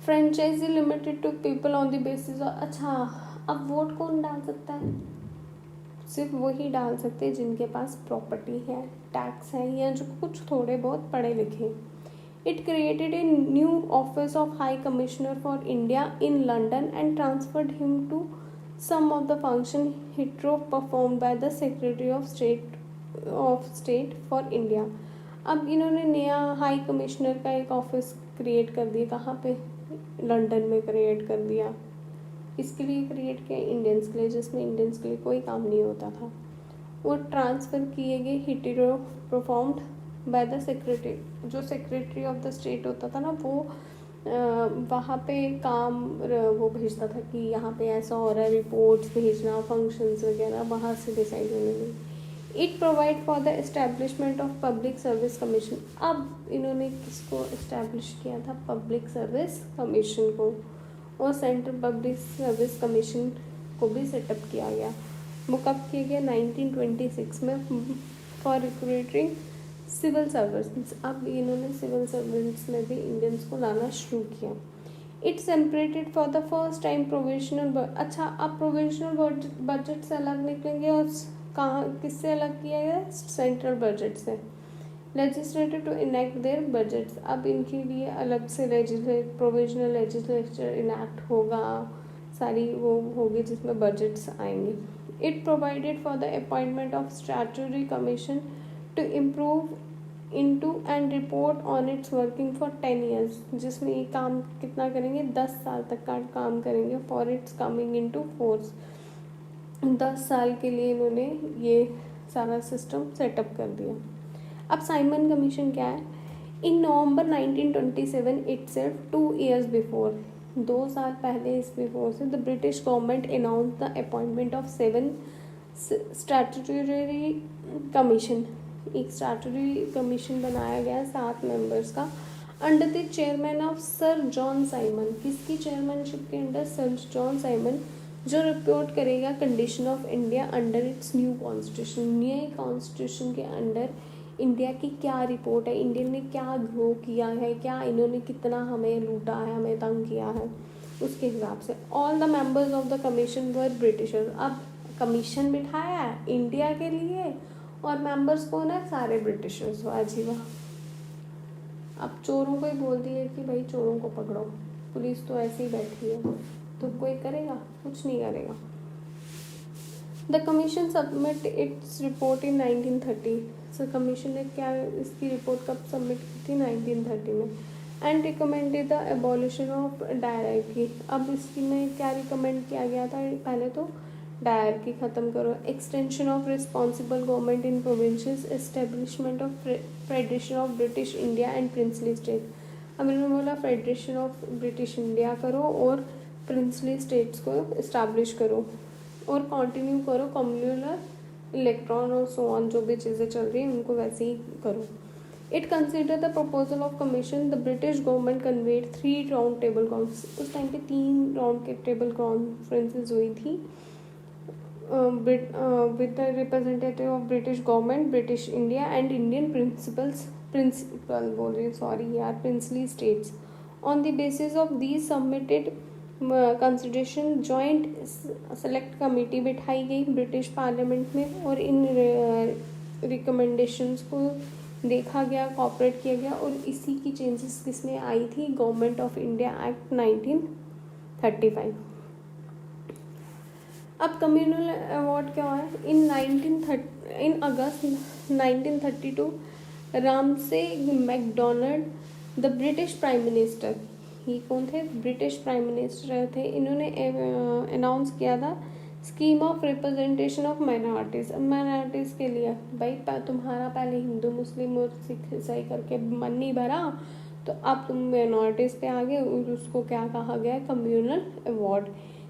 Franchise limited to people on the basis of, अच्छा अब वोट कौन डाल सकता है, सिर्फ वही डाल सकते हैं जिनके पास प्रॉपर्टी है, टैक्स है, या जो कुछ थोड़े बहुत पढ़े लिखे। It created a new office of high commissioner for India in London and transferred him to some of the function hitherto performed by the secretary of state for India. अब इन्होंने नया हाई कमिश्नर का एक office create कर दिया, कहाँ पे, London में क्रिएट कर दिया। इसके लिए क्रिएट किया इंडियंस के लिए, जिसमें इंडियंस के लिए कोई काम नहीं होता था। वो ट्रांसफ़र किए गए हिटेरो परफॉर्म्ड बाय द सेक्रेटरी, जो सेक्रेटरी ऑफ द स्टेट होता था ना, वो वहाँ पे काम वो भेजता था कि यहाँ पे ऐसा हो रहा है, रिपोर्ट्स भेजना, फंक्शंस वगैरह वहाँ से डिसाइड होने लगे। It provide for the establishment of public service commission. अब इन्होंने किसको इस्टेब्लिश किया था, पब्लिक सर्विस कमीशन को, और सेंट्रल पब्लिक सर्विस कमीशन को भी सेटअप किया गया। वो कब किया गया, 1926 में, फॉर रिक्रूटिंग सिविल सर्वेंट्स। अब इन्होंने सिविल सर्वेंट्स में भी इंडियंस को लाना शुरू किया। It separated for the first time provisional, अच्छा अब प्रोविजनल बजट से अलग निकलेंगे, और कहाँ किससे अलग किया गया, सेंट्रल बजट से। Legislative to enact their budgets, अब इनके लिए अलग से प्रोविजनल लेजिस्लेचर इनेक्ट होगा, सारी वो होगी जिसमें बजट्स आएंगे। It provided for the appointment of statutory commission to improve into and report on its working for 10 years, जिसमें ये काम कितना करेंगे, 10 साल तक का काम करेंगे, for its coming into force. 10 साल के लिए इन्होंने ये सारा सिस्टम सेटअप कर दिया। अब साइमन कमीशन क्या है? इन नवंबर 1927 itself, 2 years बिफोर, 2 साल पहले इस बिफोर से, the British government announce the appointment of 7 statutory commission. एक स्टैट्यूटरी कमीशन बनाया गया 7 मेंबर्स का, under the chairman of sir John Simon. किसकी चेयरमैनशिप के अंडर? सर जॉन साइमन, जो रिपोर्ट करेगा condition of India under its new constitution. नए constitution के अंडर इंडिया की क्या रिपोर्ट है, इंडिया ने क्या ग्रो किया है, क्या इन्होंने कितना हमें लूटा है, हमें तंग किया है, उसके हिसाब से। All the members of the commission were Britishers. अब कमीशन बिठाया है इंडिया के लिए और मेंबर्स कौन है? सारे ब्रिटिशर्स। वाह वाह। अब चोरों को ही बोल दिए कि भाई चोरों को पकड़ो, पुलिस तो ऐसे ही बैठी है, तो कोई करेगा? कुछ नहीं करेगा। The commission submit its report in 1930। So commission ने क्या इसकी रिपोर्ट कब सबमिट की थी? 1930 में। And recommended the abolition of dyarchy. अब इसकी में क्या रिकमेंड किया गया था? पहले तो डायरकी ख़त्म करो, extension of responsible government in provinces, establishment of federation of British India and princely state. अब इन्होंने बोला फेडरेशन ऑफ ब्रिटिश इंडिया करो और प्रिंसली स्टेट्स को इस्टेब्लिश करो, और कंटिन्यू करो कम्युनल इलेक्ट्रॉन और सो ऑन, जो भी चीज़ें चल रही हैं उनको वैसे ही करो। It consider the proposal of commission. The British government conveyed 3 round table conference. उस टाइम पे 3 राउंड के टेबल कॉन्फ्रेंसेज हुई थी with the representative of British government, British India and Indian principal बोल रही सॉरी यार, princely states. On the basis of these submitted consideration, joint select committee बिठाई गई ब्रिटिश पार्लियामेंट में और इन रिकमेंडेशंस को देखा गया, कॉपरेट किया गया, और इसी की चेंजेस किसमें आई थी? Government of India act 1935। अब कम्युनल अवार्ड क्या है? इन अगस्त 1932, Ramsay McDonald, the British prime minister, ये कौन थे? ब्रिटिश प्राइम मिनिस्टर थे। इन्होंने अनाउंस किया था scheme of representation of minorities. Minorities के लिए भाई तुम्हारा पहले हिंदू मुस्लिम और सिख ईसाई करके मन नहीं भरा, तो अब तुम माइनॉरिटीज़ पे आ गए, और उसको क्या कहा गया? Communal award.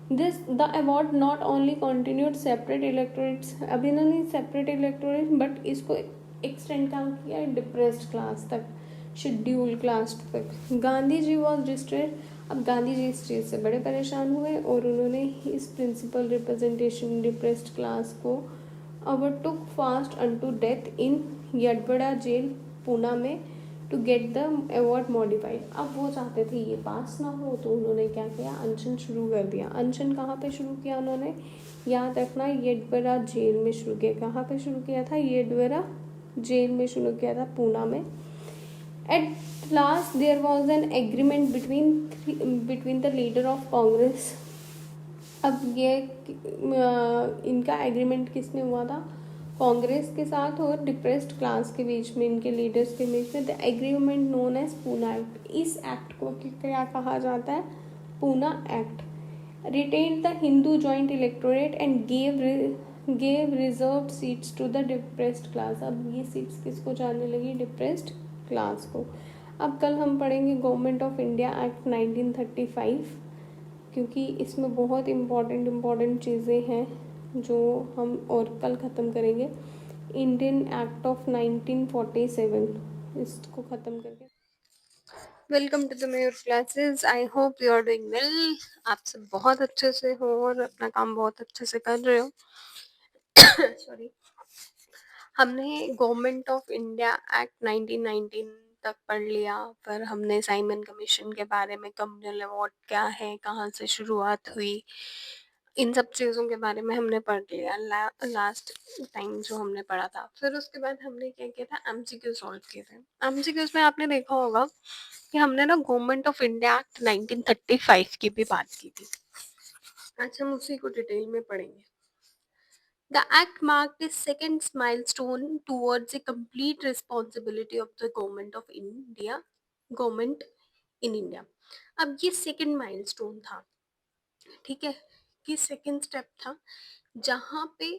This the award not only continued separate electorates. अब इन्होंने सेपरेट इलेक्टोरेट बट इसको एक्सटेंड काम किया डिप्रेस्ड क्लास तक, शेड्यूल क्लास तक। Gandhi ji was distress. अब गांधी जी इस चीज़ से बड़े परेशान हुए और उन्होंने इस प्रिंसिपल रिप्रेजेंटेशन डिप्रेस्ड क्लास को overtook fast unto death in Yerwada jail Poona में to get the award modified. अब वो चाहते थे ये पास ना हो, तो उन्होंने क्या किया? अनशन शुरू कर दिया। अनशन कहाँ पे शुरू किया उन्होंने? याद रखना, येडवरा जेल में शुरू किया। कहाँ पे शुरू किया था? येडवरा जेल में शुरू किया था, पूना में। At last there was an agreement between the leader of Congress. अब ये इनका एग्रीमेंट किसमें हुआ था? कांग्रेस के साथ और डिप्रेस्ड क्लास के बीच में, इनके लीडर्स के बीच में। The agreement known as Poona act. इस एक्ट को क्या कहा जाता है? Poona act. Retain the Hindu joint electorate and gave reserve seats to the depressed class. अब ये सीट्स किसको जाने लगी? डिप्रेस्ड क्लास को। अब कल हम पढ़ेंगे गवर्नमेंट ऑफ इंडिया एक्ट 1935, क्योंकि इसमें बहुत इम्पॉर्टेंट चीज़ें हैं जो हम और कल ख़त्म करेंगे। इंडियन एक्ट ऑफ 1947, इसको ख़त्म करके welcome to the mayor classes. I hope you are doing well. आप सब बहुत अच्छे से हो और अपना काम बहुत अच्छे से कर रहे हो। सॉरी। हमने गवर्नमेंट ऑफ इंडिया एक्ट 1919 तक पढ़ लिया, पर हमने साइमन कमीशन के बारे में, कम्युनल अवार्ड क्या है, कहाँ से शुरुआत हुई, इन सब चीज़ों के बारे में हमने पढ़ लिया लास्ट टाइम जो हमने पढ़ा था। फिर उसके बाद हमने क्या किया था? एमसीक्यू सॉल्व किए थे। एमसीक्यूज में आपने देखा होगा कि हमने ना गवर्नमेंट ऑफ इंडिया एक्ट 1935 की भी बात की थी। आज हम उसी को डिटेल में पढ़ेंगे। The act marked a second milestone towards a complete responsibility of the government in India. अब ये सेकंड माइलस्टोन था, ठीक है, कि सेकंड स्टेप था जहाँ पे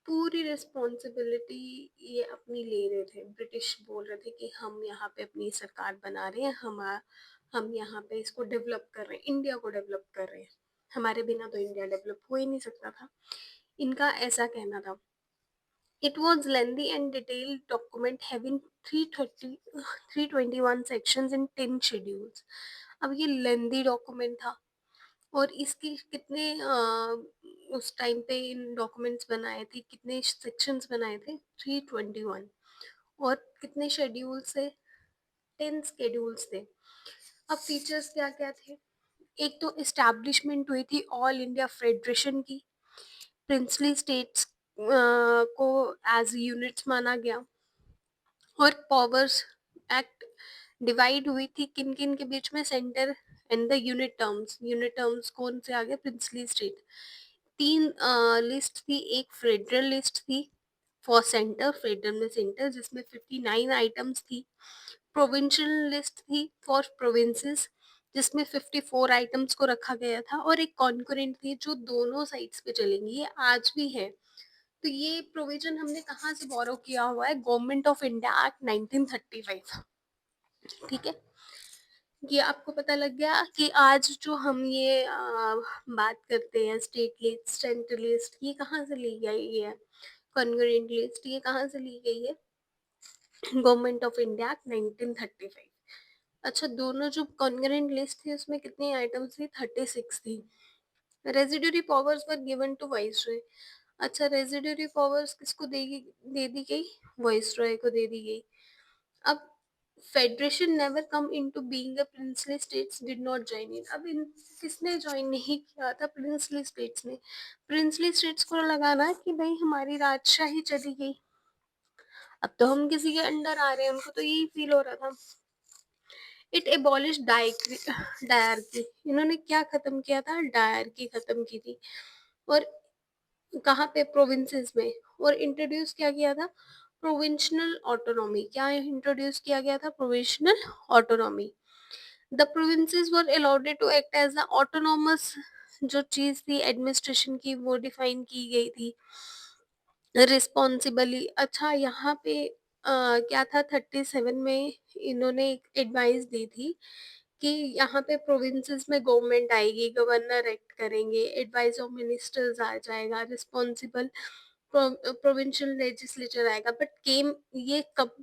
पूरी रिस्पॉन्सिबिलिटी ये अपनी ले रहे थे। ब्रिटिश बोल रहे थे कि हम यहाँ पे अपनी सरकार बना रहे हैं, हम यहाँ पे इसको डेवलप कर रहे हैं, इंडिया को डेवलप कर रहे हैं, हमारे बिना तो इंडिया डेवलप हो ही नहीं सकता था, इनका ऐसा कहना था। It was lengthy and detailed document having 330 321 sections and 10 schedules। अब ये लेंदी डॉक्यूमेंट था और इसकी कितने उस टाइम पे इन डॉक्यूमेंट्स बनाए थे, कितने सेक्शंस बनाए थे, 321। और कितने शेड्यूल्स थे, 10 शेड्यूल्स थे। अब फीचर्स क्या क्या थे, एक तो इस्टेब्लिशमेंट हुई थी ऑल इंडिया फेडरेशन की, प्रिंसली स्टेट्स को एज यूनिट्स माना गया, और पावर्स एक्ट डिवाइड हुई थी किन किन के बीच में, centre and the unit terms कौन से आगे, प्रिंसली स्टेट। तीन लिस्ट थी, एक फेडरल लिस्ट थी फॉर सेंटर, फेडरल में सेंटर, जिसमें 59 आइटम्स थी। प्रोविंशियल लिस्ट थी फॉर प्रोविंसेस, जिसमें 54 आइटम्स को रखा गया था, और एक कॉन्करेंट थी जो दोनों साइड्स पे चलेंगी, ये आज भी है। तो ये प्रोविजन हमने कहाँ से बोरो किया हुआ है, गवर्नमेंट ऑफ इंडिया एक्ट 1935, ठीक है। ये आपको पता लग गया कि आज जो हम ये बात करते हैं स्टेट लिस्ट, सेंट्रल लिस्ट, ये कहाँ से ली गई है, कॉन्करेंट लिस्ट ये कहाँ से ली गई है, गवर्नमेंट ऑफ इंडिया एक्ट 1935। अच्छा, दोनों जो कॉन्करेंट लिस्ट थी उसमें कितनी आइटम्स थी, 36 थी। Residuary powers were given to viceroy. अच्छा, रेजिडरी पावर्स किसको देगी, दे दी गई, वाइसरॉय को दे दी गई। अब federation never come into being a princely states did not join in. अब इन किसने ज्वाइन नहीं किया था, प्रिंसली स्टेट्स ने। प्रिंसली स्टेट्स को लगा ना कि भाई हमारी राजशाही चली गई, अब तो हम किसी के अंडर आ रहे हैं, उनको तो यही फील हो रहा था। इट एबॉलिश डायरकी, इन्होंने क्या खत्म किया था, डायरकी खत्म की थी। और कहाँ पे, प्रोविंसेस में। और इंट्रोड्यूस क्या किया था, प्रोविंशनल ऑटोनॉमी, क्या इंट्रोड्यूस किया गया था, provincial autonomy. The provinces were allowed to act as the autonomous, जो चीज थी एडमिनिस्ट्रेशन की वो डिफाइन की गई थी रिस्पॉन्सिबली। अच्छा, यहाँ पे क्या था, 37 में इन्होंने एक एडवाइस दी थी कि यहाँ पे प्रोविंसेस में गवर्नमेंट आएगी, गवर्नर एक्ट करेंगे, एडवाइस ऑफ मिनिस्टर्स आ जाएगा, रिस्पॉन्सिबल प्रोविंशियल लेजिस्लेचर आएगा। बट केम ये कब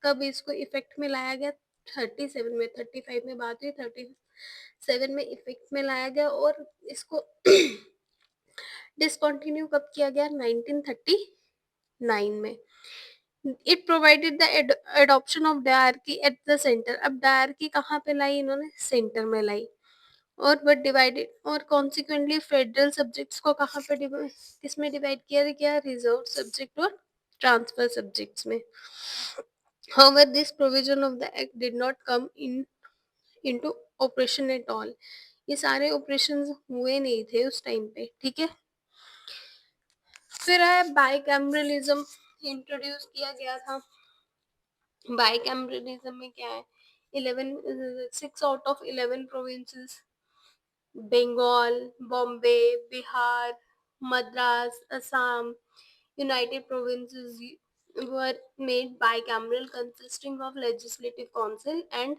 कब इसको इफेक्ट में लाया गया, 37 में, 35 में बात हुई, 37 में इफेक्ट में लाया गया। और इसको डिसकंटिन्यू कब किया गया, 1939 में। It provided the adoption of dyarchy at the centre. अब डायरकी कहाँ पे लाई इन्होंने, सेंटर में लाई। और बट डिवाइडेड, और कॉन्सिक्वेंटली फेडरल सब्जेक्ट्स को कहाँ पे किस में डिवाइड किया गया, रिजर्व सब्जेक्ट और ट्रांसफर सब्जेक्ट्स में। However, this provision of the act did not come into operation at all। ये सारे ऑपरेशंस हुए नहीं थे उस टाइम पे, ठीक है। फिर है बाइकैमरलिज्म, इंट्रोड्यूस किया गया था। बाइकैमरलिज्म में क्या है, 11 6 out of 11 provinces, Bengal, Bombay, Bihar, Madras, Assam, united provinces were made bicameral consisting of legislative council and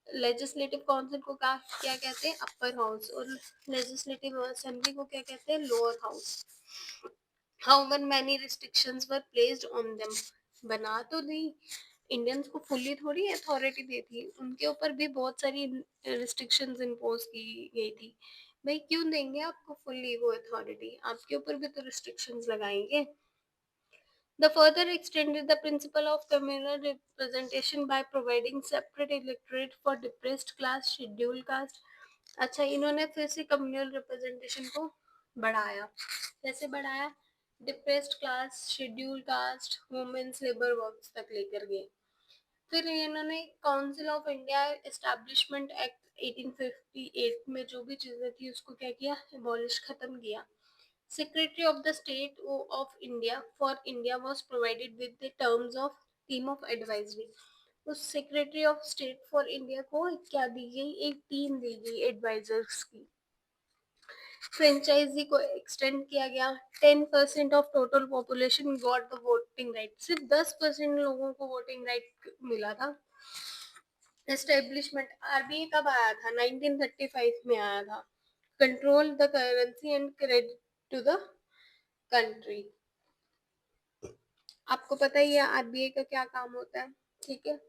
legislative council को क्या कहते हैं, अपर हाउस, और लेजिस्लेटिव असेंबली को क्या कहते हैं, lower house. However, many restrictions were placed on them। बना तो नहीं, इंडियंस को फुल्ली थोड़ी अथॉरिटी दी थी, उनके ऊपर भी बहुत सारी रिस्ट्रिक्शंस इम्पोज की गई थी। भाई क्यों देंगे आपको फुल्ली वो अथॉरिटी, आपके ऊपर भी तो रिस्ट्रिक्शंस लगाएंगे। The further extended the principle of communal representation by providing separate electorate for depressed class, scheduled caste। अच्छा, इन्होंने फिर से कम्युनल रिप्रेजेंटेशन को बढ़ाया। कैसे बढ़ाया, depressed class, schedule caste, womens, labour works तक लेकर गए। फिर इन्होंने council of India establishment act 1858 में जो भी चीजें थी उसको क्या किया, एबॉलिश, खत्म किया। Secretary of the State of India for India was provided with the terms of team of advisory. उस secretary of state for India को क्या दी गई, एक टीम दी गई एडवाइजर्स की. फ्रेंचाइजी को एक्सटेंड किया गया. 10% of total population got the voting right. सिर्फ 10% लोगों को वोटिंग राइट मिला था. एस्टेब्लिशमेंट. आरबीआई कब आया था? 1935 में आया था. Control the currency and credit to the country. आपको पता ही है आरबीआई का क्या काम होता है. ठीक है.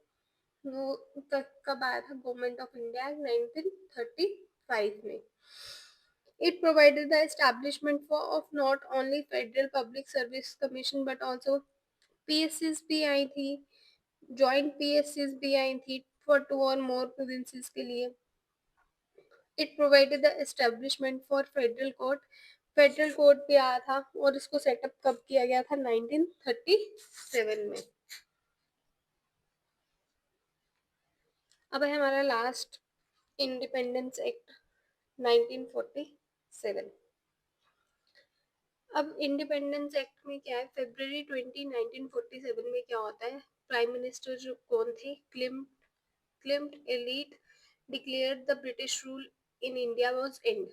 वो कब आया था? गवर्नमेंट ऑफ इंडिया 1935 में. It provided the establishment of not only Federal Public Service Commission but also PSCs भी आई थी. जॉइंट PSCs भी आई थी for 2 or more provinces के लिए. It provided the establishment for Federal Court. Federal court भी आया था और इसको सेटअप कब किया गया था? 1937 में. अब है हमारा लास्ट इंडिपेंडेंस एक्ट 1947. अब इंडिपेंडेंस एक्ट में क्या है? फरवरी 20 1947 में क्या होता है? प्राइम मिनिस्टर जो कौन थे? क्लिम्ट एलीट declared the British rule in India was end.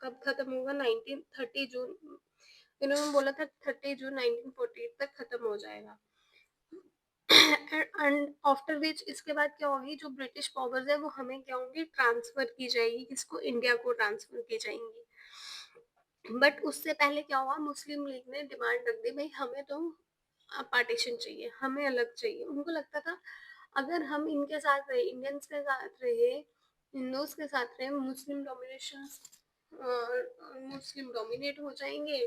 कब खत्म होगा? 1930 जून. इन्होंने बोला था 30 जून 1948 तक खत्म हो जाएगा. एंड आफ्टर विच इसके बाद क्या होगी? जो ब्रिटिश पावर्स है वो हमें क्या होंगी? ट्रांसफर की जाएगी. किसको? इंडिया को ट्रांसफर की जाएंगी. बट उससे पहले क्या हुआ? मुस्लिम लीग ने डिमांड रख दी, भाई हमें तो पार्टीशन चाहिए, हमें अलग चाहिए. उनको लगता था अगर हम इनके साथ रहे, इंडियंस के साथ रहे, हिंदूज के साथ रहे, मुस्लिम डोमिनेट हो जाएंगे,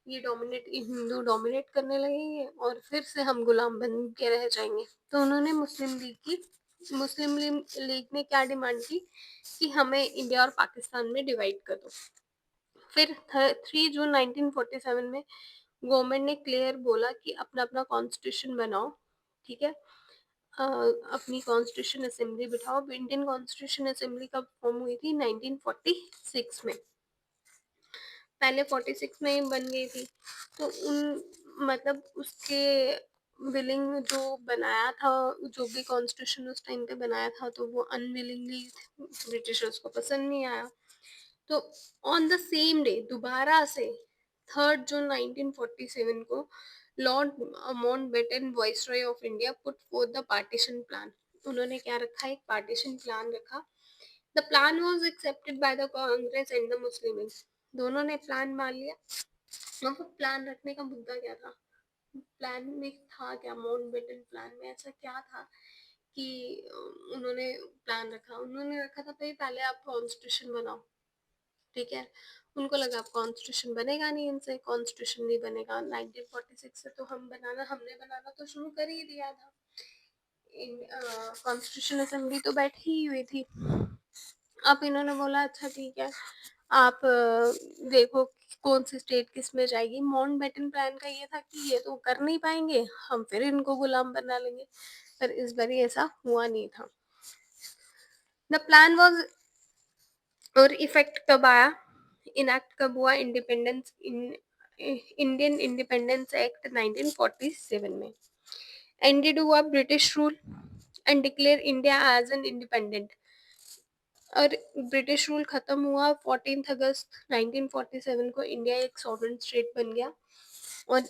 ये डोमिनेट हिंदू डोमिनेट करने लगेंगे और फिर से हम गुलाम बन के रह जाएंगे. तो उन्होंने मुस्लिम लीग ने क्या डिमांड की कि हमें इंडिया और पाकिस्तान में डिवाइड कर दो. फिर 3 जून 1947 में गवर्नमेंट ने क्लियर बोला कि अपना अपना कॉन्स्टिट्यूशन बनाओ. ठीक है. अपनी कॉन्स्टिट्यूशन असेंबली बिठाओ. इंडियन कॉन्स्टिट्यूशन असेंबली कब फॉर्म हुई थी? 1946 में. पहले 46 में ही बन गई थी. तो उन मतलब उसके विलिंग जो बनाया था, जो भी कॉन्स्टिट्यूशन उस टाइम पे बनाया था, तो वो अनविलिंगली ब्रिटिशर्स को पसंद नहीं आया. तो ऑन द सेम डे दोबारा से 3 जून 1947 को Lord Mountbatten viceroy of India put fourth the partition plan. उन्होंने क्या रखा? एक पार्टीशन प्लान रखा. The plan was accepted by the Congress and the Muslim league. दोनों ने प्लान मान लिया. अब प्लान रखने का मुद्दा क्या था? प्लान में था क्या? माउंटबेटन प्लान में ऐसा क्या था कि उन्होंने प्लान रखा? उन्होंने रखा था भाई पहले आप कॉन्स्टिट्यूशन बनाओ. ठीक है. उनको लगा अब कॉन्स्टिट्यूशन बनेगा नहीं इनसे, कॉन्स्टिट्यूशन नहीं बनेगा. 1946 से तो हमने बनाना तो शुरू कर ही दिया था. कॉन्स्टिट्यूशन असेंबली तो बैठी ही हुई थी. अब इन्होंने बोला अच्छा ठीक है, आप देखो कौन सी स्टेट किस में जाएगी. माउंटबेटन प्लान का ये था कि ये तो कर नहीं पाएंगे, हम फिर इनको गुलाम बना लेंगे. पर इस बार ऐसा हुआ नहीं था. The plan was. और इफेक्ट कब आया? इनएक्ट कब हुआ? इंडियन इंडिपेंडेंस एक्ट 1947 में. एंडेड हुआ British rule and declare India as an independent. और ब्रिटिश रूल खत्म हुआ 14 अगस्त 1947 को. इंडिया एक सॉवरेन स्टेट बन गया. और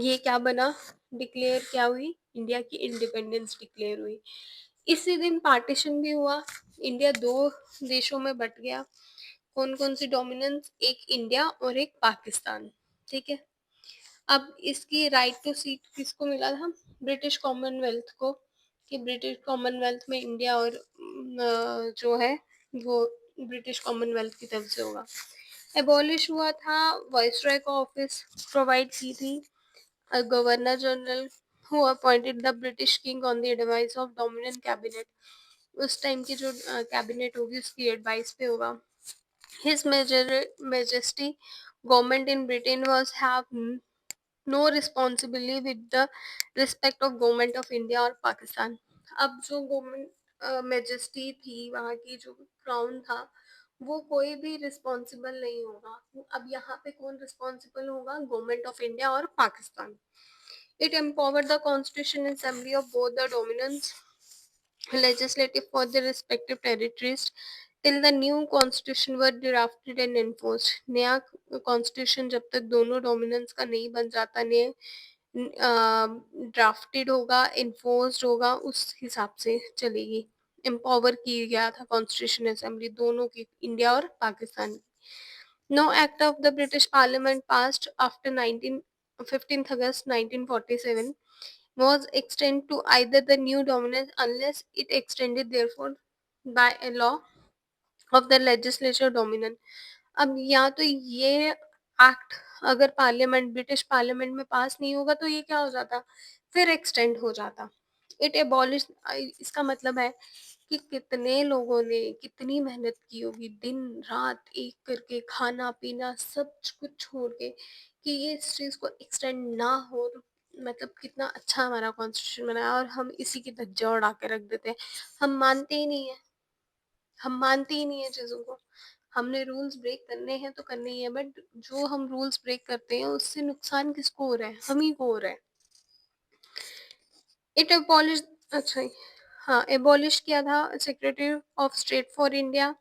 ये क्या बना? डिक्लेयर क्या हुई? इंडिया की इंडिपेंडेंस डिक्लेयर हुई. इसी दिन पार्टीशन भी हुआ. इंडिया दो देशों में बट गया. कौन कौन सी डोमिनेंस? एक इंडिया और एक पाकिस्तान. ठीक है. अब इसकी राइट टू सीट किसको मिला था? ब्रिटिश कॉमनवेल्थ को. कि ब्रिटिश कॉमनवेल्थ में इंडिया और जो है वो ब्रिटिश कॉमनवेल्थ की तरफ से होगा. एबॉलिश हुआ था. वाइसरॉय को ऑफिस प्रोवाइड की थी. Governor general who appointed the British king on the advice of dominion cabinet. उस टाइम की जो कैबिनेट होगी उसकी एडवाइस पे होगा. His majesty government in Britain was have no responsibility with the respect of government of India और पाकिस्तान. अब जो गवर्नमेंट मेजेस्टी थी, वहाँ की जो क्राउन था, वो कोई भी रिस्पॉन्सिबल नहीं होगा। अब यहाँ पे कौन रिस्पॉन्सिबल होगा? गवर्नमेंट ऑफ इंडिया और Pakistan. It empowered the constitution assembly of both the dominant legislative for their respective territories till the new constitution were drafted and enforced। नया कॉन्स्टिट्यूशन जब तक दोनों डोमिनेंस का नहीं बन जाता, नए ड्राफ्टेड होगा, इन्फोर्स्ड होगा, उस हिसाब से चलेगी। एम्पावर की गया था कॉन्स्टिट्यूशन असेंबली दोनों की, इंडिया और पाकिस्तान की। No act of the British parliament passed after 19 15th August 1947 was extended to either the new dominance unless it extended therefore by a law of the legislature dominant। अब या तो ये act अगर parliament, British parliament में पास नहीं होगा तो ये क्या हो जाता, फिर एक्सटेंड हो जाता। इट एबॉलिश, इसका मतलब है कि कितने लोगों ने कितनी मेहनत की होगी, दिन रात एक करके, खाना पीना सब कुछ छोड़ के, कि ये इस चीज को एक्सटेंड ना हो। मतलब कितना अच्छा हमारा कॉन्स्टिट्यूशन बना है, और हम इसी की धज्जियां उड़ा के रख देते हैं। हम मानते ही नहीं है, हम मानते ही नहीं है चीजों को। हमने रूल्स ब्रेक करने हैं तो करने ही है, बट जो हम रूल्स ब्रेक करते हैं उससे नुकसान किसको हो रहा है? हम ही को हो रहा है। इट एबॉलिश, अच्छा, हाँ, एबॉलिश किया था secretary of state for India,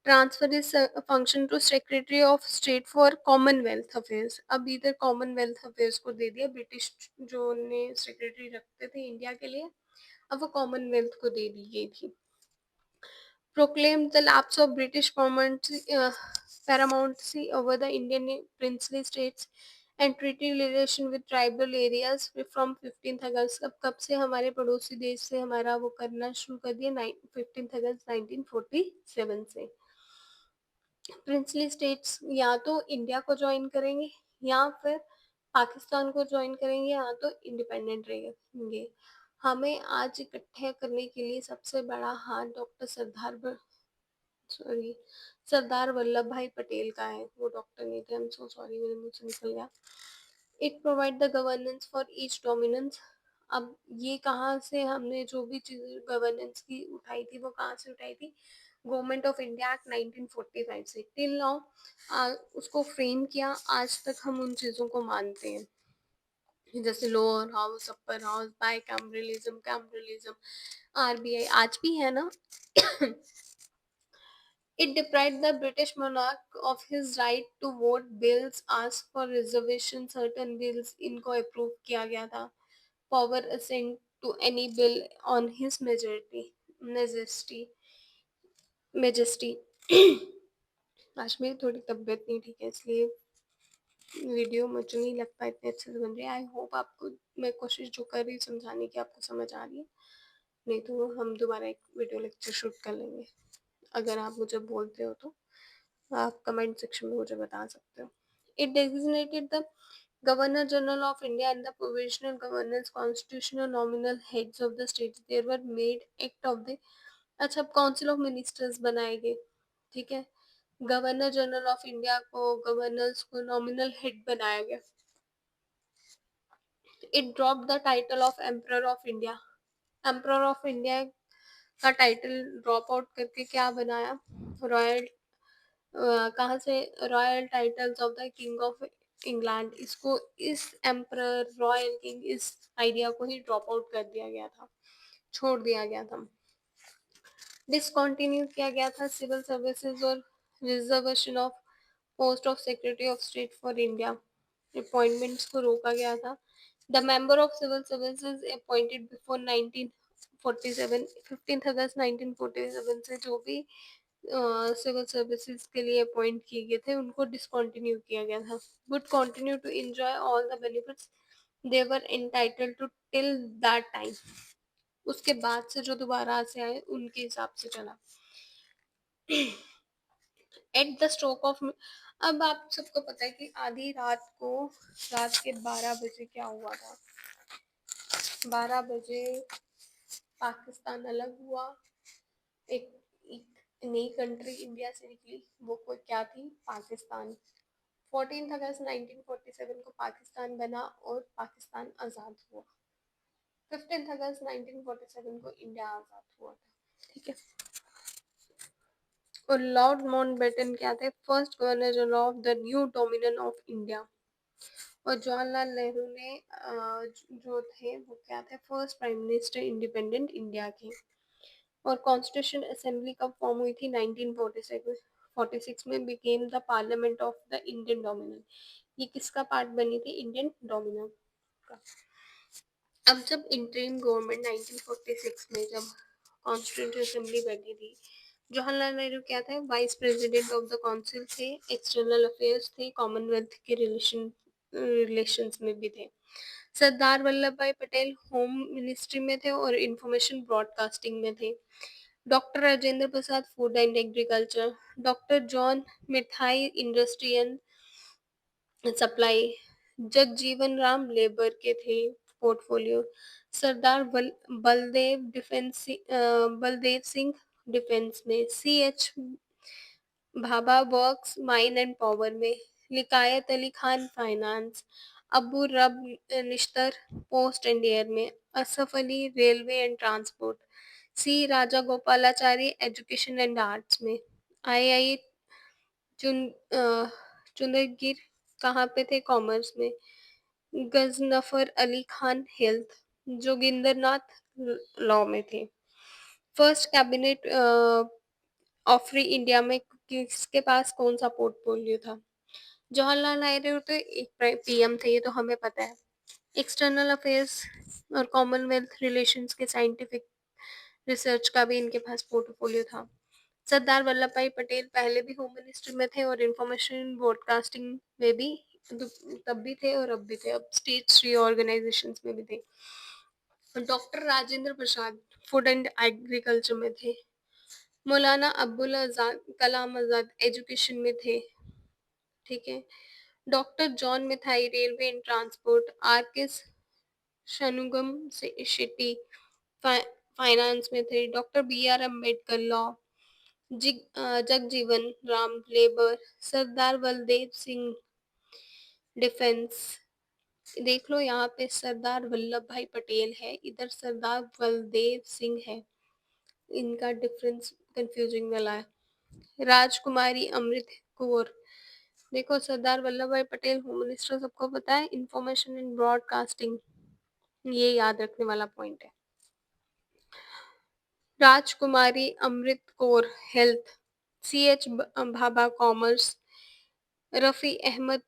transfer is function to secretary of state for commonwealth affairs. अब इधर कॉमनवेल्थ अफेयर्स को दे दिया, ब्रिटिश जो ने सेक्रेटरी रखते थे इंडिया के लिए, अब वो कॉमनवेल्थ को दे दी गई थी। proclaimed the lapse of British paramountcy over the Indian princely states and treaty relation with tribal areas from 15th अगस्त। अब कब से हमारे पड़ोसी देश से हमारा वो करना शुरू कर दिया? 15th अगस्त 1947 से। प्रिंसली स्टेट्स या तो इंडिया को ज्वाइन करेंगे या फिर पाकिस्तान को ज्वाइन करेंगे, या तो इंडिपेंडेंट रहेंगे। हमें आज इकट्ठे करने के लिए सबसे बड़ा हाथ डॉक्टर सॉरी सरदार वल्लभ भाई पटेल का है, वो डॉक्टर नहीं थे। आई एम सो सॉरी, मेरे मुंह से निकल गया। It provide the governance for each dominance. अब ये कहाँ से हमने जो भी चीज गवर्नेंस की उठाई थी, वो कहाँ से उठाई थी? गवर्नमेंट ऑफ इंडिया एक्ट 1945 से टिल नाउ उसको फ्रेम किया। आज तक हम उन चीजों को मानते हैं, जैसे lower house, upper house, by cameralism, cameralism, RBI आज भी है ना। It deprived the British monarch of his right to vote, bills asked for reservation, certain bills इनको approve किया गया था, power assent to any bill on his majesty। आज मेरी थोड़ी तबीयत नहीं ठीक है, इसलिए वीडियो मुझे नहीं लगता इतने अच्छे से बन रही है। आई होप आपको मैं कोशिश जो कर रही समझाने की आपको समझ आ रही है, नहीं तो हम दोबारा एक वीडियो लेक्चर शूट कर लेंगे। अगर आप मुझे बोलते हो तो आप कमेंट सेक्शन में मुझे बता सकते हो। It designated the governor general of India and the provisional governance constitutional nominal heads of the state there were made act of the. अच्छा, अब काउंसिल ऑफ मिनिस्टर्स बनाए गए, ठीक है। गवर्नर जनरल ऑफ इंडिया को, गवर्नर्स को nominal head बनाया गया। It drop the title of emperor of India. Emperor of India का टाइटल ड्रॉप आउट करके क्या बनाया? रॉयल, कहाँ से? Royal titles of the king of England. इसको, इस एम्परर, रॉयल किंग, इस आइडिया को ही ड्रॉप आउट कर दिया गया था, छोड़ दिया गया था। डिसकंटिन्यू किया गया था सिविल सर्विसेज और reservation of post of secretary of state for India. Appointments को रोका गया था। The member of civil services appointed before 1947, 15th अगस्त 1947 से जो भी सिविल सर्विसेज के लिए अपॉइंट किए गए थे उनको डिसकंटिन्यू किया गया था। Would continue to enjoy all the benefits they were entitled to till that time. उसके बाद से जो दोबारा से आए उनके हिसाब से चला। एट द स्ट्रोक ऑफ, अब आप सबको पता है कि आधी रात को, रात के 12 बजे क्या हुआ था? 12 बजे पाकिस्तान अलग हुआ, एक, एक नई कंट्री इंडिया से निकली, वो कोई क्या थी? पाकिस्तान। 14 अगस्त 1947 को पाकिस्तान बना और पाकिस्तान आज़ाद हुआ। 15 अगस्त 1947 को इंडिया आज़ाद हुआ था, ठीक है। और लॉर्ड माउंटबेटन क्या थे? First governor general of the new dominion of India. और जवाहरलाल नेहरू ने जो थे वो क्या थे? First prime minister independent India के। और कॉन्स्टिट्यूशन असेंबली कब फॉर्म हुई थी? 1946 46 में became the parliament of the Indian dominion. ये किसका पार्ट बनी थी? इंडियन डोमिनियन का। अब जब इंटरिम गवर्नमेंट 1946 में जब कॉन्स्टिट्यूंट असेंबली बैठी थी, जवाहरलाल नेहरू क्या थे? Vice president of the council थे, एक्सटर्नल अफेयर्स थे, कॉमनवेल्थ के रिलेशंस में भी थे। सरदार वल्लभ भाई पटेल होम मिनिस्ट्री में थे और इंफॉर्मेशन ब्रॉडकास्टिंग में थे। Doctor Rajendra Prasad food and agriculture, doctor John Mathai industry and supply, Jagjivan Ram labour के थे पोर्टफोलियो, सरदार बलदेव सिंह डिफेंस में, CH Bhabha works mine and power में, Liaquat Ali Khan finance, Abu Rab Nishtar post and air में, Asaf Ali railway and transport, C Rajagopalachari education and arts में, I चुन चुंदरगिर कहाँ पे थे? कॉमर्स में, गजनफर अली खान हेल्थ, जोगिंदर नाथ लॉ में थे। First cabinet of free India में किसके पास कौन सा पोर्टफोलियो था? जवाहरलाल नेहरू तो एक PM थे, ये तो हमें पता है। एक्सटर्नल अफेयर्स और कॉमनवेल्थ रिलेशंस के साइंटिफिक रिसर्च का भी इनके पास पोर्टफोलियो था। सरदार वल्लभ भाई पटेल पहले भी होम मिनिस्ट्री में थे और इंफॉर्मेशन ब्रॉडकास्टिंग में भी तब भी थे और अब भी थे, अब स्टेट्स रीऑर्गेनाइजेशन में भी थे। Doctor Rajendra Prasad food and agriculture में थे। मौलाना अब्दुल आजाद कलाम आजाद एजुकेशन में थे, ठीक है। Doctor John Mathai railway and transport, R.K. Shanmukham Shetty finance में थे। Doctor B.R. Ambedkar law, Jagjivan Ram labour, Sardar Baldev Singh defence. देख लो यहाँ पे सरदार वल्लभ भाई पटेल है, इधर सरदार बलदेव सिंह है, इनका डिफरेंस कंफ्यूजिंग वाला है। राजकुमारी अमृत कौर, देखो सरदार वल्लभ भाई पटेल होम मिनिस्टर सबको पता है, इंफॉर्मेशन एंड ब्रॉडकास्टिंग ये याद रखने वाला पॉइंट है। Rajkumari Amrit Kaur health, CH Bhabha commerce, Rafi Ahmed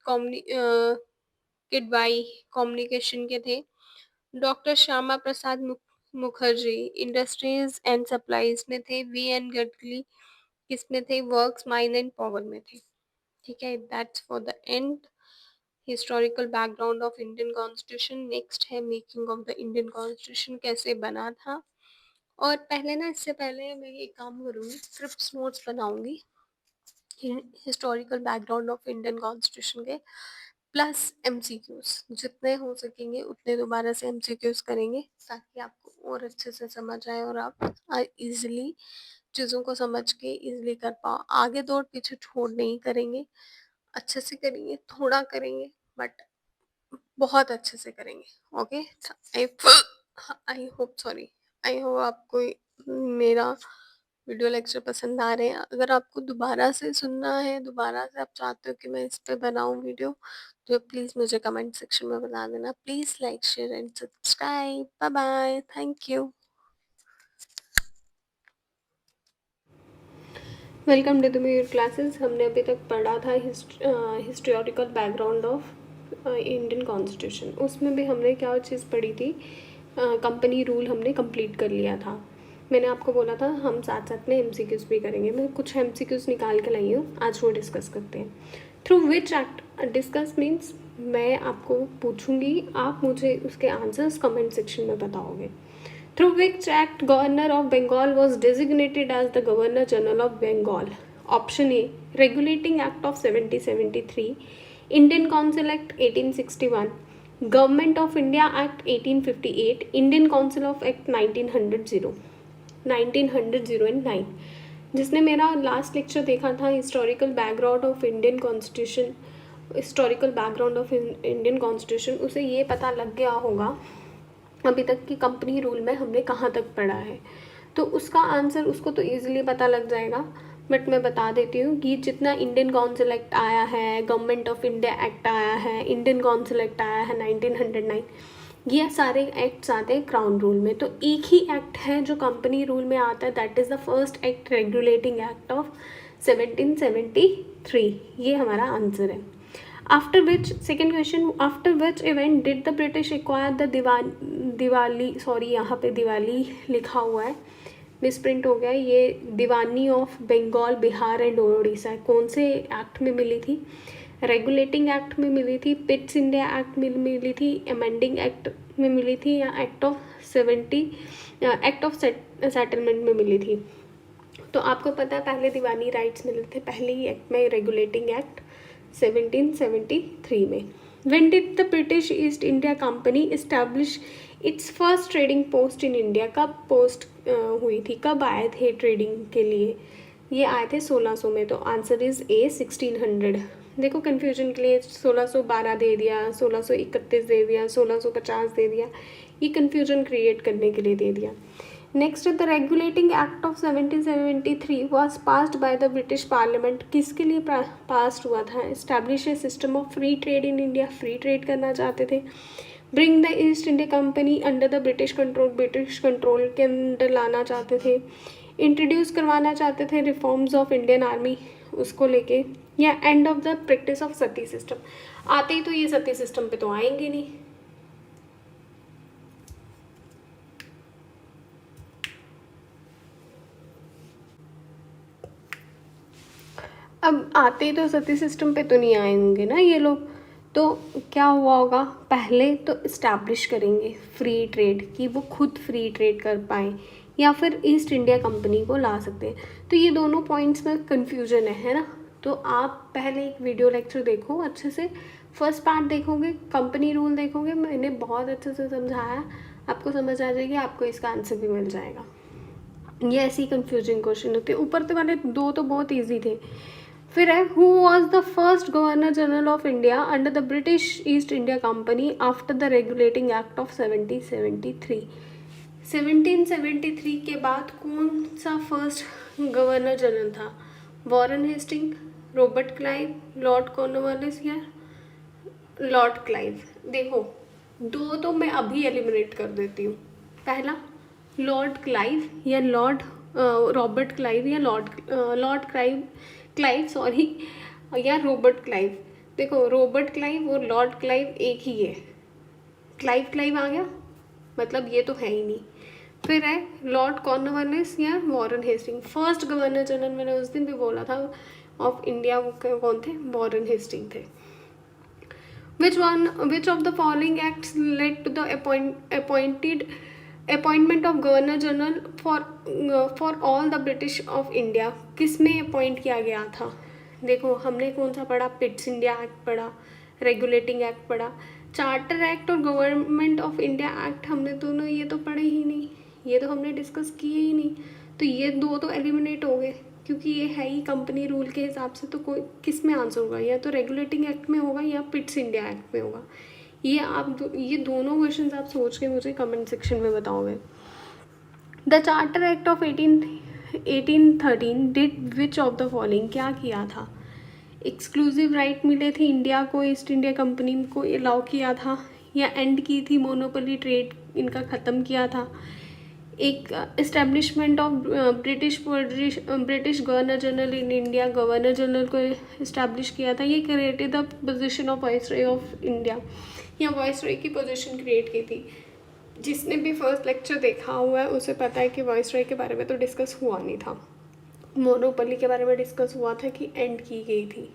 Kidwai communication के थे। Doctor Shyama Prasad Mukherjee industries and supplies में थे। VN गडकरी किसमें थे? वर्क्स माइन एंड पावर में थे, ठीक है। That's for the end historical background of Indian constitution. Next है making of the Indian constitution, कैसे बना था। और पहले ना, इससे पहले मैं एक काम करूँगी, स्क्रिप्ट नोट्स बनाऊंगी historical background of Indian constitution के, प्लस MCQs जितने हो सकेंगे उतने दोबारा से MCQs करेंगे, ताकि आपको और अच्छे से समझ आए और आप इजीली चीज़ों को समझ के इजीली कर पाओ। आगे दौड़ पीछे छोड़ नहीं करेंगे, अच्छे से करेंगे, थोड़ा करेंगे बट बहुत अच्छे से करेंगे। Okay, I hope sorry I hope आपको मेरा वीडियो लेक्चर पसंद आ रहे हैं। अगर आपको दोबारा से सुनना है, दोबारा से आप चाहते हो कि मैं इस पे बनाऊं वीडियो, तो प्लीज़ मुझे कमेंट सेक्शन में बता देना। Please like share and subscribe. Bye bye, thank you. Welcome to the mayor classes. हमने अभी तक पढ़ा था historical background of Indian constitution. उसमें भी हमने क्या चीज़ पढ़ी थी? कंपनी रूल हमने कंप्लीट कर लिया था। मैंने आपको बोला था हम साथ साथ में MCQs भी करेंगे। मैं कुछ MCQs निकाल के लाई हूँ, आज वो डिस्कस करते हैं। Through which act discuss means मैं आपको पूछूंगी, आप मुझे उसके आंसर्स कमेंट सेक्शन में बताओगे। Through which act Governor of Bengal was designated as the Governor General of Bengal? Option A, Regulating Act of 1773, Indian Council Act 1861, Government of India Act 1858, Indian Council of Act 1909। जिसने मेरा last lecture देखा था historical background of Indian constitution, historical background of Indian constitution, उसे ये पता लग गया होगा अभी तक की कंपनी रूल में हमने कहाँ तक पढ़ा है, तो उसका आंसर उसको तो ईजिली पता लग जाएगा। बट मैं बता देती हूँ कि जितना इंडियन काउंसिल एक्ट आया है, गवर्नमेंट ऑफ इंडिया एक्ट आया है, इंडियन काउंसिल एक्ट आया है 1909, ये सारे एक्ट्स आते हैं क्राउन रूल में। तो एक ही एक्ट है जो कंपनी रूल में आता है, that is the first act regulating act of 1773। ये हमारा आंसर है। After which, second question, after which event did the British acquire the Diwali, sorry यहाँ पे दिवाली लिखा हुआ है, मिसप्रिंट हो गया, ये दीवानी ऑफ बंगाल, बिहार एंड उड़ीसा कौन से एक्ट में मिली थी? रेगुलेटिंग एक्ट में मिली थी, पिट्स इंडिया एक्ट में मिली थी, अमेंडिंग एक्ट में मिली थी, या एक्ट ऑफ सेटलमेंट में मिली थी? तो आपको पता है पहले दीवानी राइट्स मिले थे पहले ही एक्ट में, रेगुलेटिंग एक्ट 1773 में। When did the British East India Company establish its first trading post in India? कब पोस्ट हुई थी, कब आए थे ट्रेडिंग के लिए? ये आए थे 1600 में। तो आंसर इज ए 1600। देखो कन्फ्यूजन के लिए 1612 दे दिया, 1631 दे दिया, 1650 दे दिया, ये कन्फ्यूजन क्रिएट करने के लिए दे दिया। Next, the regulating act of 1773 was passed by the British parliament. किसके लिए पास्ड हुआ था? Establish A system of free trade in India, free trade करना चाहते थे। Bring the east India company under the British control, British control के अंदर लाना चाहते थे। इंट्रोड्यूस करवाना चाहते थे रिफॉर्म्स ऑफ इंडियन आर्मी, उसको लेके, या end of the practice of Sati system. आते ही तो ये सती सिस्टम पे तो आएंगे नहीं। अब आते तो सती सिस्टम पे तो नहीं आएंगे ना ये लोग, तो क्या हुआ होगा? पहले तो इस्टेब्लिश करेंगे फ्री ट्रेड, कि वो खुद फ्री ट्रेड कर पाएँ, या फिर ईस्ट इंडिया कंपनी को ला सकते हैं। तो ये दोनों पॉइंट्स में कन्फ्यूजन है ना? तो आप पहले एक वीडियो लेक्चर देखो अच्छे से, फर्स्ट पार्ट देखोगे, कंपनी रूल देखोगे, मैंने बहुत अच्छे से समझाया, आपको समझ आ जाएगी, आपको इसका आंसर भी मिल जाएगा। ये ऐसी कंफ्यूजिंग क्वेश्चन होते हैं। ऊपर तो वाले दो तो बहुत ईजी थे। फिर है, who was the first governor general of India under the British east India company after the regulating act of 1773? 1773 के बाद कौन सा फर्स्ट गवर्नर जनरल था? Warren Hastings, Robert Clive, lord Cornwallis, या लॉर्ड क्लाइव? देखो दो तो मैं अभी एलिमिनेट कर देती हूँ। पहला लॉर्ड क्लाइव या लॉर्ड रॉबर्ट क्लाइव, या लॉर्ड क्लाइव सॉरी, या रॉबर्ट क्लाइव। देखो रॉबर्ट क्लाइव और लॉर्ड क्लाइव एक ही है, क्लाइव आ गया, मतलब ये तो है ही नहीं। फिर है लॉर्ड कॉर्नवालिस या Warren Hasting. First governor general मैंने उस दिन भी बोला था ऑफ इंडिया, वो कौन थे? वॉरेन हेस्टिंग थे। Which of the following acts led to the appointment of governor general for all the British of India? किस में अपॉइंट किया गया था? देखो हमने कौन सा पढ़ा? पिट्स इंडिया एक्ट पढ़ा, रेगुलेटिंग एक्ट पढ़ा, चार्टर एक्ट और गवर्नमेंट ऑफ इंडिया एक्ट हमने दोनों ये तो पढ़े ही नहीं, ये तो हमने डिस्कस किए ही नहीं। तो ये दो तो एलिमिनेट हो गए, क्योंकि ये है ही कंपनी रूल के हिसाब से। तो कोई किस में आंसर होगा? या तो रेगुलेटिंग एक्ट में होगा या पिट्स इंडिया एक्ट में होगा। ये दोनों क्वेश्चंस आप सोच के मुझे कमेंट सेक्शन में बताओगे। The charter act of 1813 did which of the following? क्या किया था? एक्सक्लूसिव राइट मिले थे इंडिया को, ईस्ट इंडिया कंपनी को अलाउ किया था, या एंड की थी मोनोपोली ट्रेड, इनका ख़त्म किया था। एक establishment of British governor general in India, governor general को इस्टेब्लिश किया था। ये created the position of viceroy of India, या वाइसरॉय की पोजीशन क्रिएट की थी। जिसने भी फर्स्ट लेक्चर देखा हुआ है उसे पता है कि वाइसरॉय के बारे में तो डिस्कस हुआ नहीं था, मोनोपोली के बारे में डिस्कस हुआ था कि एंड की गई थी,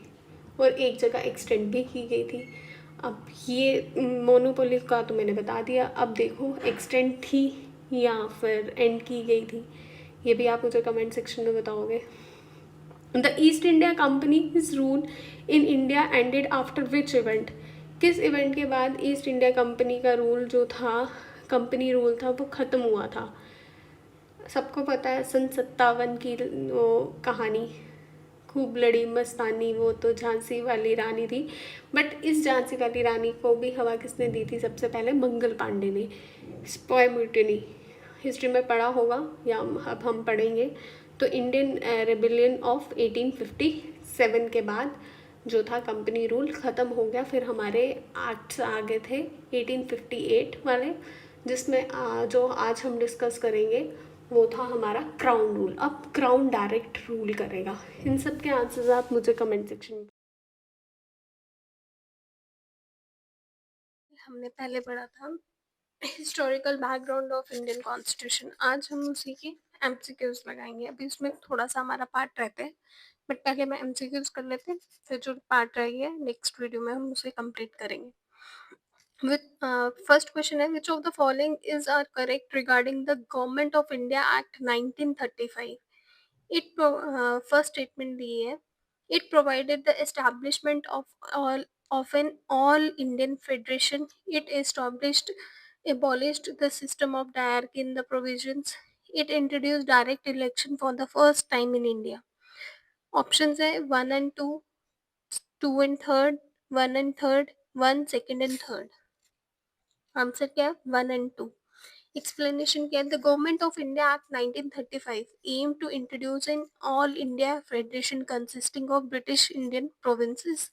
और एक जगह एक्सटेंड भी की गई थी। अब ये मोनोपोली का तो मैंने बता दिया, अब देखो एक्सटेंड थी या फिर एंड की गई थी, ये भी आप मुझे कमेंट सेक्शन में बताओगे। The east India company is rule in India ended after which event? किस इवेंट के बाद ईस्ट इंडिया कंपनी का रूल जो था, कंपनी रूल था, वो ख़त्म हुआ था? सबको पता है सन 57 की वो कहानी, खूब लड़ी मस्तानी, वो तो झांसी वाली रानी थी। बट इस झांसी वाली रानी को भी हवा किसने दी थी? सबसे पहले मंगल पांडे ने। स्पॉय म्यूटिनी हिस्ट्री में पढ़ा होगा, या अब हम पढ़ेंगे। तो इंडियन रेबिलियन ऑफ 1857 के बाद जो था कंपनी रूल ख़त्म हो गया। फिर हमारे एक्ट्स आ गए थे 1858 वाले, जिसमें जो आज हम डिस्कस करेंगे वो था हमारा क्राउन रूल। अब क्राउन डायरेक्ट रूल करेगा। इन सब के आंसर्स आप मुझे कमेंट सेक्शन में। हमने पहले पढ़ा था historical background of Indian constitution. आज हम उसी के एमसीक्यूज लगाएंगे। अभी उसमें थोड़ा सा हमारा पार्ट रहते हैं, बट पहले मैं एमसीक्यूज कर लेते हैं, फिर जो पार्ट रह गया नेक्स्ट वीडियो में हम उसे कंप्लीट करेंगे। With first question है, which of the following is are correct regarding the Government of India Act 1935? First statement दी है, it provided the establishment of an all Indian federation. It abolished the system of diarchy in the provisions. It introduced direct election for the first time in India. Options है 1 and 2, 2 and 3rd, 1 and 3rd, 1 second and 3rd. Answer क्या है 1 and 2. Explanation क्या है, the Government of India Act 1935 aimed to introduce an all India federation consisting of British Indian provinces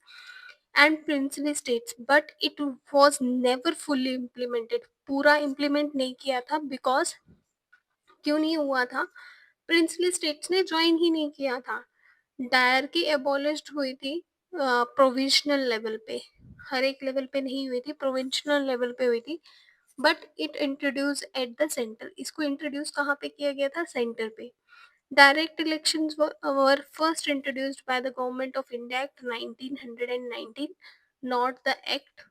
and princely states, but it was never fully implemented. पूरा implement नहीं किया था because क्यों नहीं हुआ था, प्रिंसली स्टेट्स ने ज्वाइन ही नहीं किया था। डायरकी एबॉलिश्ड हुई थी प्रोविजनल लेवल पे, हर एक लेवल पे नहीं हुई थी, प्रोविंशनल लेवल पे हुई थी, but it introduce at the centre. इसको इंट्रोड्यूस कहाँ पे किया गया था, सेंटर पे। Direct elections were first introduced by the government of India act 1919, not the act,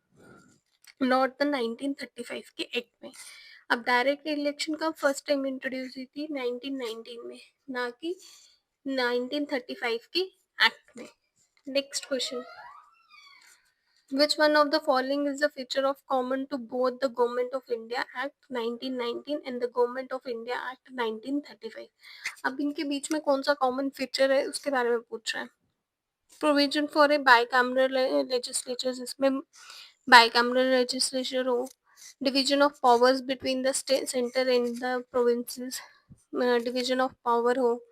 not the 1935 के एक्ट में। अब डायरेक्ट इलेक्शन का फर्स्ट टाइम इंट्रोड्यूस हुई थी 1919 में, ना कि 1935 के एक्ट में। Next question, which one of the following is the feature of common to both the Government of India Act 1919 and the Government of India Act 1935? अब इनके बीच में कौन सा कॉमन फीचर है उसके बारे में पूछ रहा है। Provision for a bicameral legislature, जिसमें बाइकैमरल लेजिस्लेचर हो, division of powers between the centre and the provinces, division of power हो,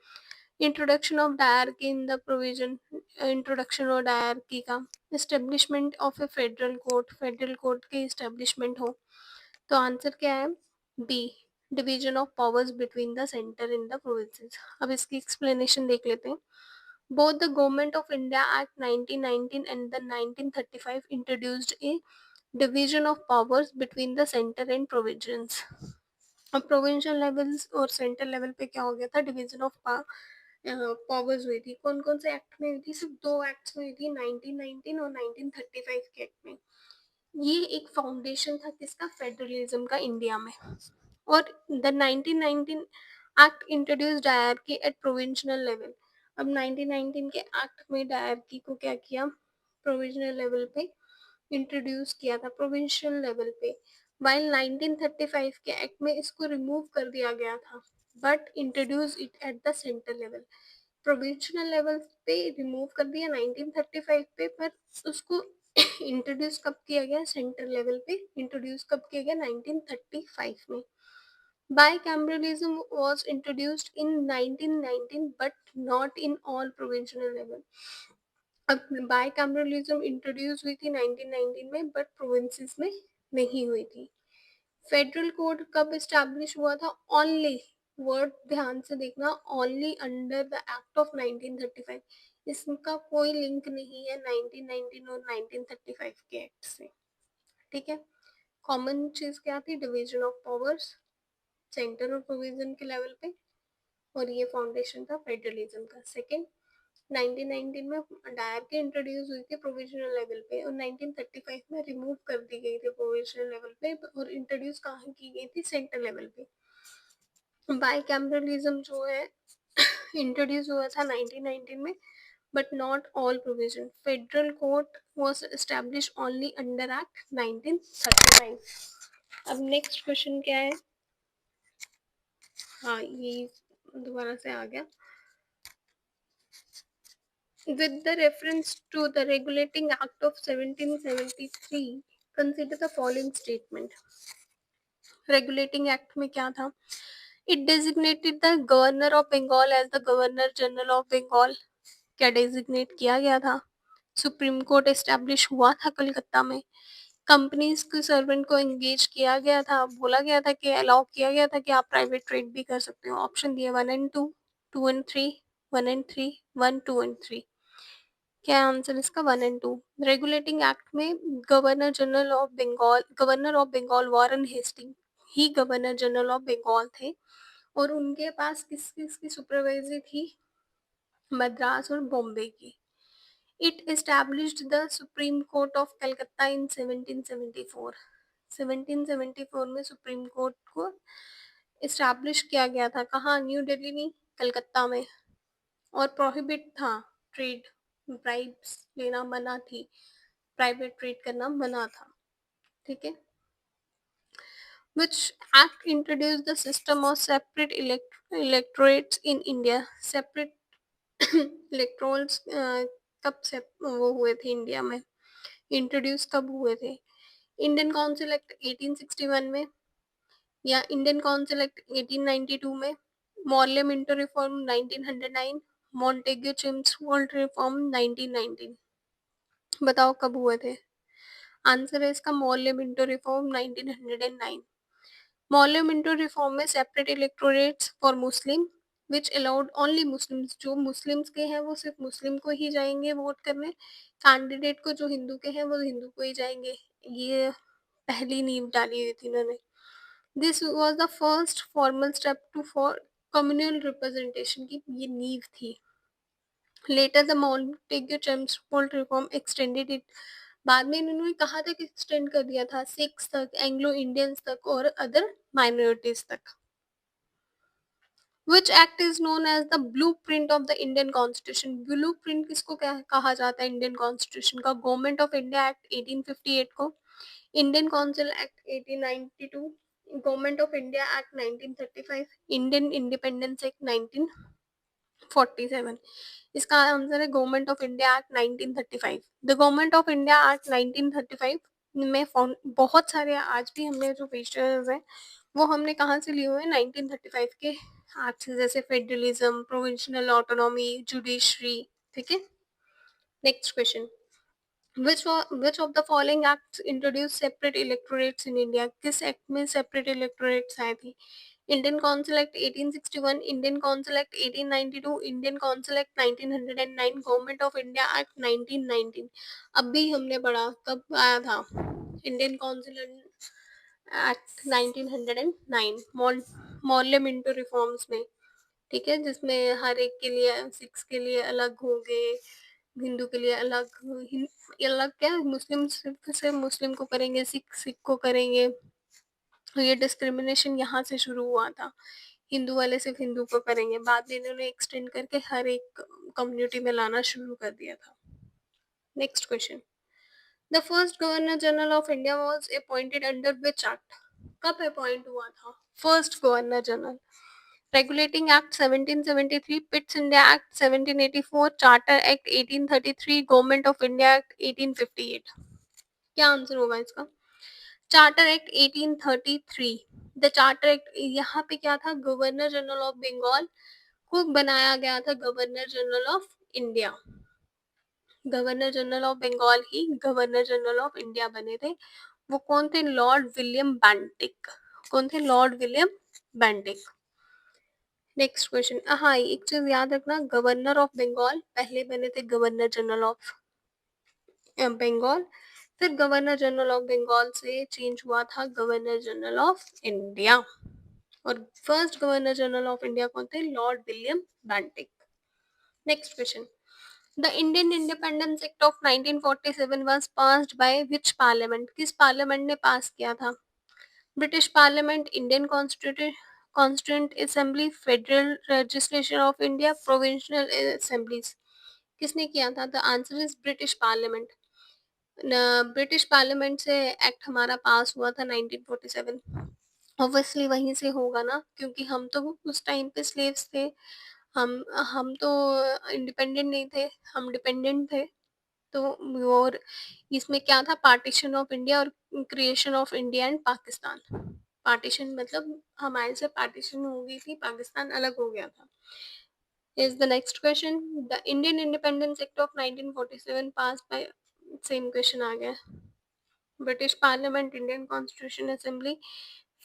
introduction of dyarchy in the provision, introduction और डायरकी का, establishment of a federal court के establishment हो। तो answer क्या है, B, division of powers between the centre in the provinces. अब इसकी एक्सप्लेनेशन देख लेते हैं। Both the Government of India Act 1919 and the 1935 introduced a division of powers between the center and provisions. अब प्रोविंशियल लेवल्स और central level पे क्या हो गया था, डिवीजन ऑफ पावर्स हुई थी। कौन कौन से एक्ट में हुई थी, सिर्फ दो एक्ट्स में हुई थी, 1919 और 1935 के एक्ट में। ये एक फाउंडेशन था किसका, फेडरलिज्म का इंडिया में। और the 1919 act introduce dyarchy at provincial level. अब 1919 के एक्ट में डायरकी को क्या किया, प्रोविजनल लेवल पे इंट्रोड्यूस किया था, प्रोविंशियल लेवल पे। वाइल 1935 के एक्ट में इसको रिमूव कर दिया गया था, but introduce it at the centre level. Provincial level पे रिमूव कर दिया 1935 पे, पर उसको इंट्रोड्यूस कब किया गया, सेंटर लेवल पे इंट्रोड्यूस कब किया गया, 1935 में। Bicameralism was introduced in 1919 but not in all provincial level. अब बाइकैमरलिज्म इंट्रोड्यूस हुई थी 1919 में, बट प्रोविंसेस में नहीं हुई थी। फेडरल कोड कब इस्टेब्लिश हुआ था, ओनली, वर्ड ध्यान से देखना, only under the act of 1935। इसका कोई लिंक नहीं है 1919 और 1935 के एक्ट से। ठीक है, कॉमन चीज क्या थी, डिवीजन ऑफ पावर्स सेंटर और प्रोविजन के लेवल पे, और ये फाउंडेशन था फेडरलिज्म का। सेकंड, 1919 में डायरकी इंट्रोड्यूस हुई थी प्रोविजनल लेवल पे, और 1935 में रिमूव कर दी गई थी प्रोविजनल लेवल पे, और इंट्रोड्यूस कहाँ की गई थी, सेंटर लेवल पे। बाइकैमरलिज्म जो है इंट्रोड्यूस हुआ था 1919 में, but not all provision. Federal court was established only under Act 1935. अब नेक्स्ट क्वेश्चन क्या है, हाँ ये दोबारा से आ गया। With the reference to the Regulating Act of 1773, consider the following statement. Regulating act में क्या था, it designated the governor of Bengal as the governor general of Bengal. क्या डेजिग्नेट किया गया था? सुप्रीम कोर्ट एस्टेब्लिश हुआ था कलकत्ता में। कंपनीज के सर्वेंट को एंगेज किया गया था, बोला गया था कि अलाउ किया गया था कि आप प्राइवेट ट्रेड भी कर सकते हो। ऑप्शन दिए 1 एंड 2, 2 एंड 3, 1 एंड 3, 1, 2 एंड 3। क्या आंसर इसका 1 एंड 2? रेगुलेटिंग एक्ट में governor of Bengal Warren Hastings ही गवर्नर जनरल ऑफ बंगाल थे, और उनके पास किस किस की सुपरवाइजरी थी? मद्रास और बॉम्बे की। It established the supreme court of Calcutta in 1774। 1774 में सुप्रीम कोर्ट को एस्टैब्लिश किया गया था। कहाँ? न्यू दिल्ली में, कलकत्ता में। और प्रोहिबिट था ट्रेड, ब्राइब्स लेना मना थी, प्राइवेट ट्रेड करना मना था। ठीक है। Which act introduced the system of separate electorates in India? Separate electorals कब से वो हुए थे इंडिया में, इंट्रोड्यूस कब हुए थे? इंडियन काउंसिल एक्ट 1861 में, या इंडियन काउंसिल एक्ट 1892 में, Morley Minto reform 1909, Montagu Chelmsford reform 1919। बताओ कब हुए थे? आंसर है इसका Morley Minto reform 1909। Morley Minto reform में separate electorates for Muslim which allowed only Muslims, जो मुस्लिम्स के हैं वो सिर्फ मुस्लिम को ही जाएंगे वोट करने, कैंडिडेट को जो हिंदू के हैं वो हिंदू को ही जाएंगे। ये पहली नींव डाली हुई थी इन्होंने। This was the first formal step to for communal representation की ये नींव थी। Later the Montagu Chelmsford reform extended it, बाद में इन्होंने कहा था कि एक्सटेंड कर दिया था सिक्स तक, एंग्लो इंडियंस तक और अदर माइनॉरिटीज तक। Which act is known as the blueprint of the Indian constitution? Blueprint किसको कहा जाता है इंडियन कॉन्स्टिट्यूशन का? गवर्नमेंट ऑफ इंडिया एक्ट 1858 को, Indian council act 1892, government of India act 1935, Indian independence act 1947। इसका answer है government of India act 1935। The government of India act 1935 में बहुत सारे आज भी हमने जो फीचर्स हैं वो हमने कहाँ से लिए हुए हैं? 1935 के एक्ट से, जैसे फेडरलिज्म, प्रोविंशियल ऑटोनॉमी, जुडिशरी। ठीक है। Next question, which of the following acts introduced separate electorates in India? किस एक्ट में separate electorates आए थे? Indian council act 1861, Indian council act 1892, Indian council act 1909, government of India act 1919। अभी हमने पढ़ा, कब आया था Indian council act 1909 Morley Minto reforms में। ठीक है, जिसमें हर एक के लिए, सिक्स के लिए अलग होंगे, हिंदू के लिए अलग, अलग क्या, मुस्लिम सिर्फ मुस्लिम को करेंगे, सिख सिख को करेंगे। तो ये डिस्क्रिमिनेशन यहाँ से शुरू हुआ था, हिंदू वाले सिर्फ हिंदू को करेंगे, बाद में इन्होंने एक्सटेंड करके हर एक कम्युनिटी में लाना शुरू कर दिया था। Next question, the first governor general of India was appointed under which act? कब अपॉइंट हुआ था first governor general? Regulating act 1773, Pitt's India act 1784, charter act 1833, government of India act 1858। क्या आंसर होगा इसका? Charter act 1833। The charter act, यहाँ पे क्या था, गवर्नर जनरल ऑफ बंगाल को बनाया गया था governor general of India. Governor general of Bengal ही गवर्नर जनरल ऑफ इंडिया बने थे। वो कौन थे? Lord William Bentinck. कौन थे? Lord William Bentinck. Next question, हाँ एक चीज याद रखना, गवर्नर ऑफ बंगाल पहले बने थे गवर्नर जनरल ऑफ बंगाल, फिर गवर्नर जनरल ऑफ बंगाल से चेंज हुआ था गवर्नर जनरल ऑफ इंडिया, और first governor general of India कौन थे? Lord William Bentinck. Next question, the Indian independence act of 1947 was passed by which parliament? किस parliament ने पास किया था? British parliament, Indian constituent assembly, federal legislation of India, provincial assemblies. किसने किया था? The answer is British parliament. British parliament से act हमारा पास हुआ था 1947। ऑब्वियसली वहीं से होगा ना, क्योंकि हम तो उस टाइम पे स्लेव्स थे, हम तो इंडिपेंडेंट नहीं थे, हम डिपेंडेंट थे। तो और इसमें क्या था, पार्टीशन ऑफ इंडिया और creation of India and Pakistan. Partition मतलब हमारे से पार्टीशन हो गई थी, पाकिस्तान अलग हो गया था। Is the next question, the Indian independence act of 1947 pass by, same question आ गया। British parliament, Indian constitution assembly,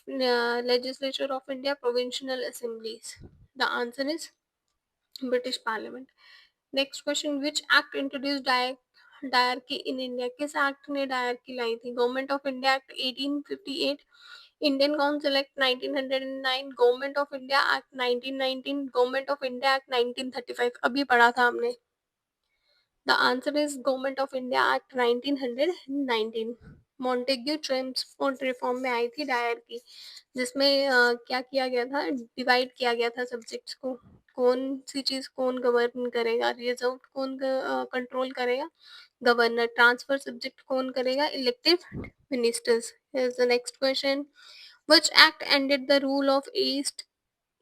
legislature of India, provincial assemblies. The answer is British Parliament. Next question, which act introduced diarchy in India? किस act ने diarchy लाई थी? Government of India act 1858, Indian council act 1909, government of India act 1919, government of India act 1935। अभी पढ़ा था हमने। The answer is government of India act 1919। Montagu ट्रांसपोर्ट reform में आई थी डायरकी, जिसमें क्या किया गया था, डिवाइड किया गया था सब्जेक्ट्स को, कौन सी चीज कौन गवर्न करेगा, रिजर्व कौन कंट्रोल करेगा, गवर्नर, ट्रांसफर सब्जेक्ट कौन करेगा, elective ministers. Is the next question, which act ended the rule of east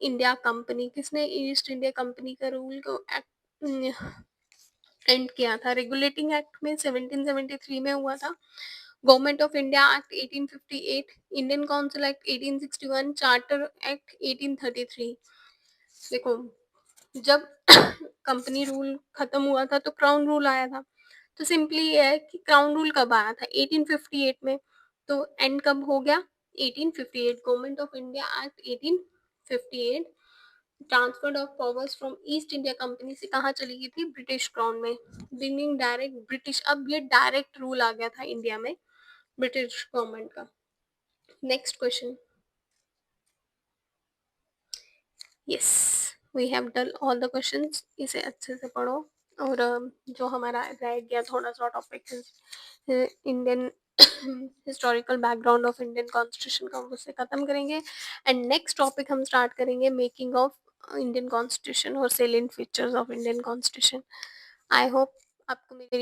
India company? किसने ईस्ट इंडिया कंपनी का रूल को एंड किया था? रेगुलेटिंग एक्ट में 1773 में हुआ था, government of India act 1858, Indian council act 1861, charter act 1833। देखो, जब कंपनी रूल खत्म हुआ था तो क्राउन रूल आया था। तो सिंपली ये है कि क्राउन रूल कब आया था? 1858 में। तो एंड कब हो गया? 1858। Government of India act 1858, transfer of powers from East India company से कहाँ चली गई थी? ब्रिटिश क्राउन में, ब्रिंगिंग डायरेक्ट ब्रिटिश, अब ये डायरेक्ट रूल आ गया था इंडिया में ब्रिटिश गवर्नमेंट का। Next question, yes, we have done all the questions. इसे अच्छे से पढ़ो, और जो हमारा रह गया थोड़ा सा topic Indian historical background of Indian constitution का, उससे खत्म करेंगे। एंड नेक्स्ट टॉपिक हम स्टार्ट करेंगे मेकिंग ऑफ इंडियन कॉन्स्टिट्यूशन और salient features of Indian constitution. I hope आपको मेरी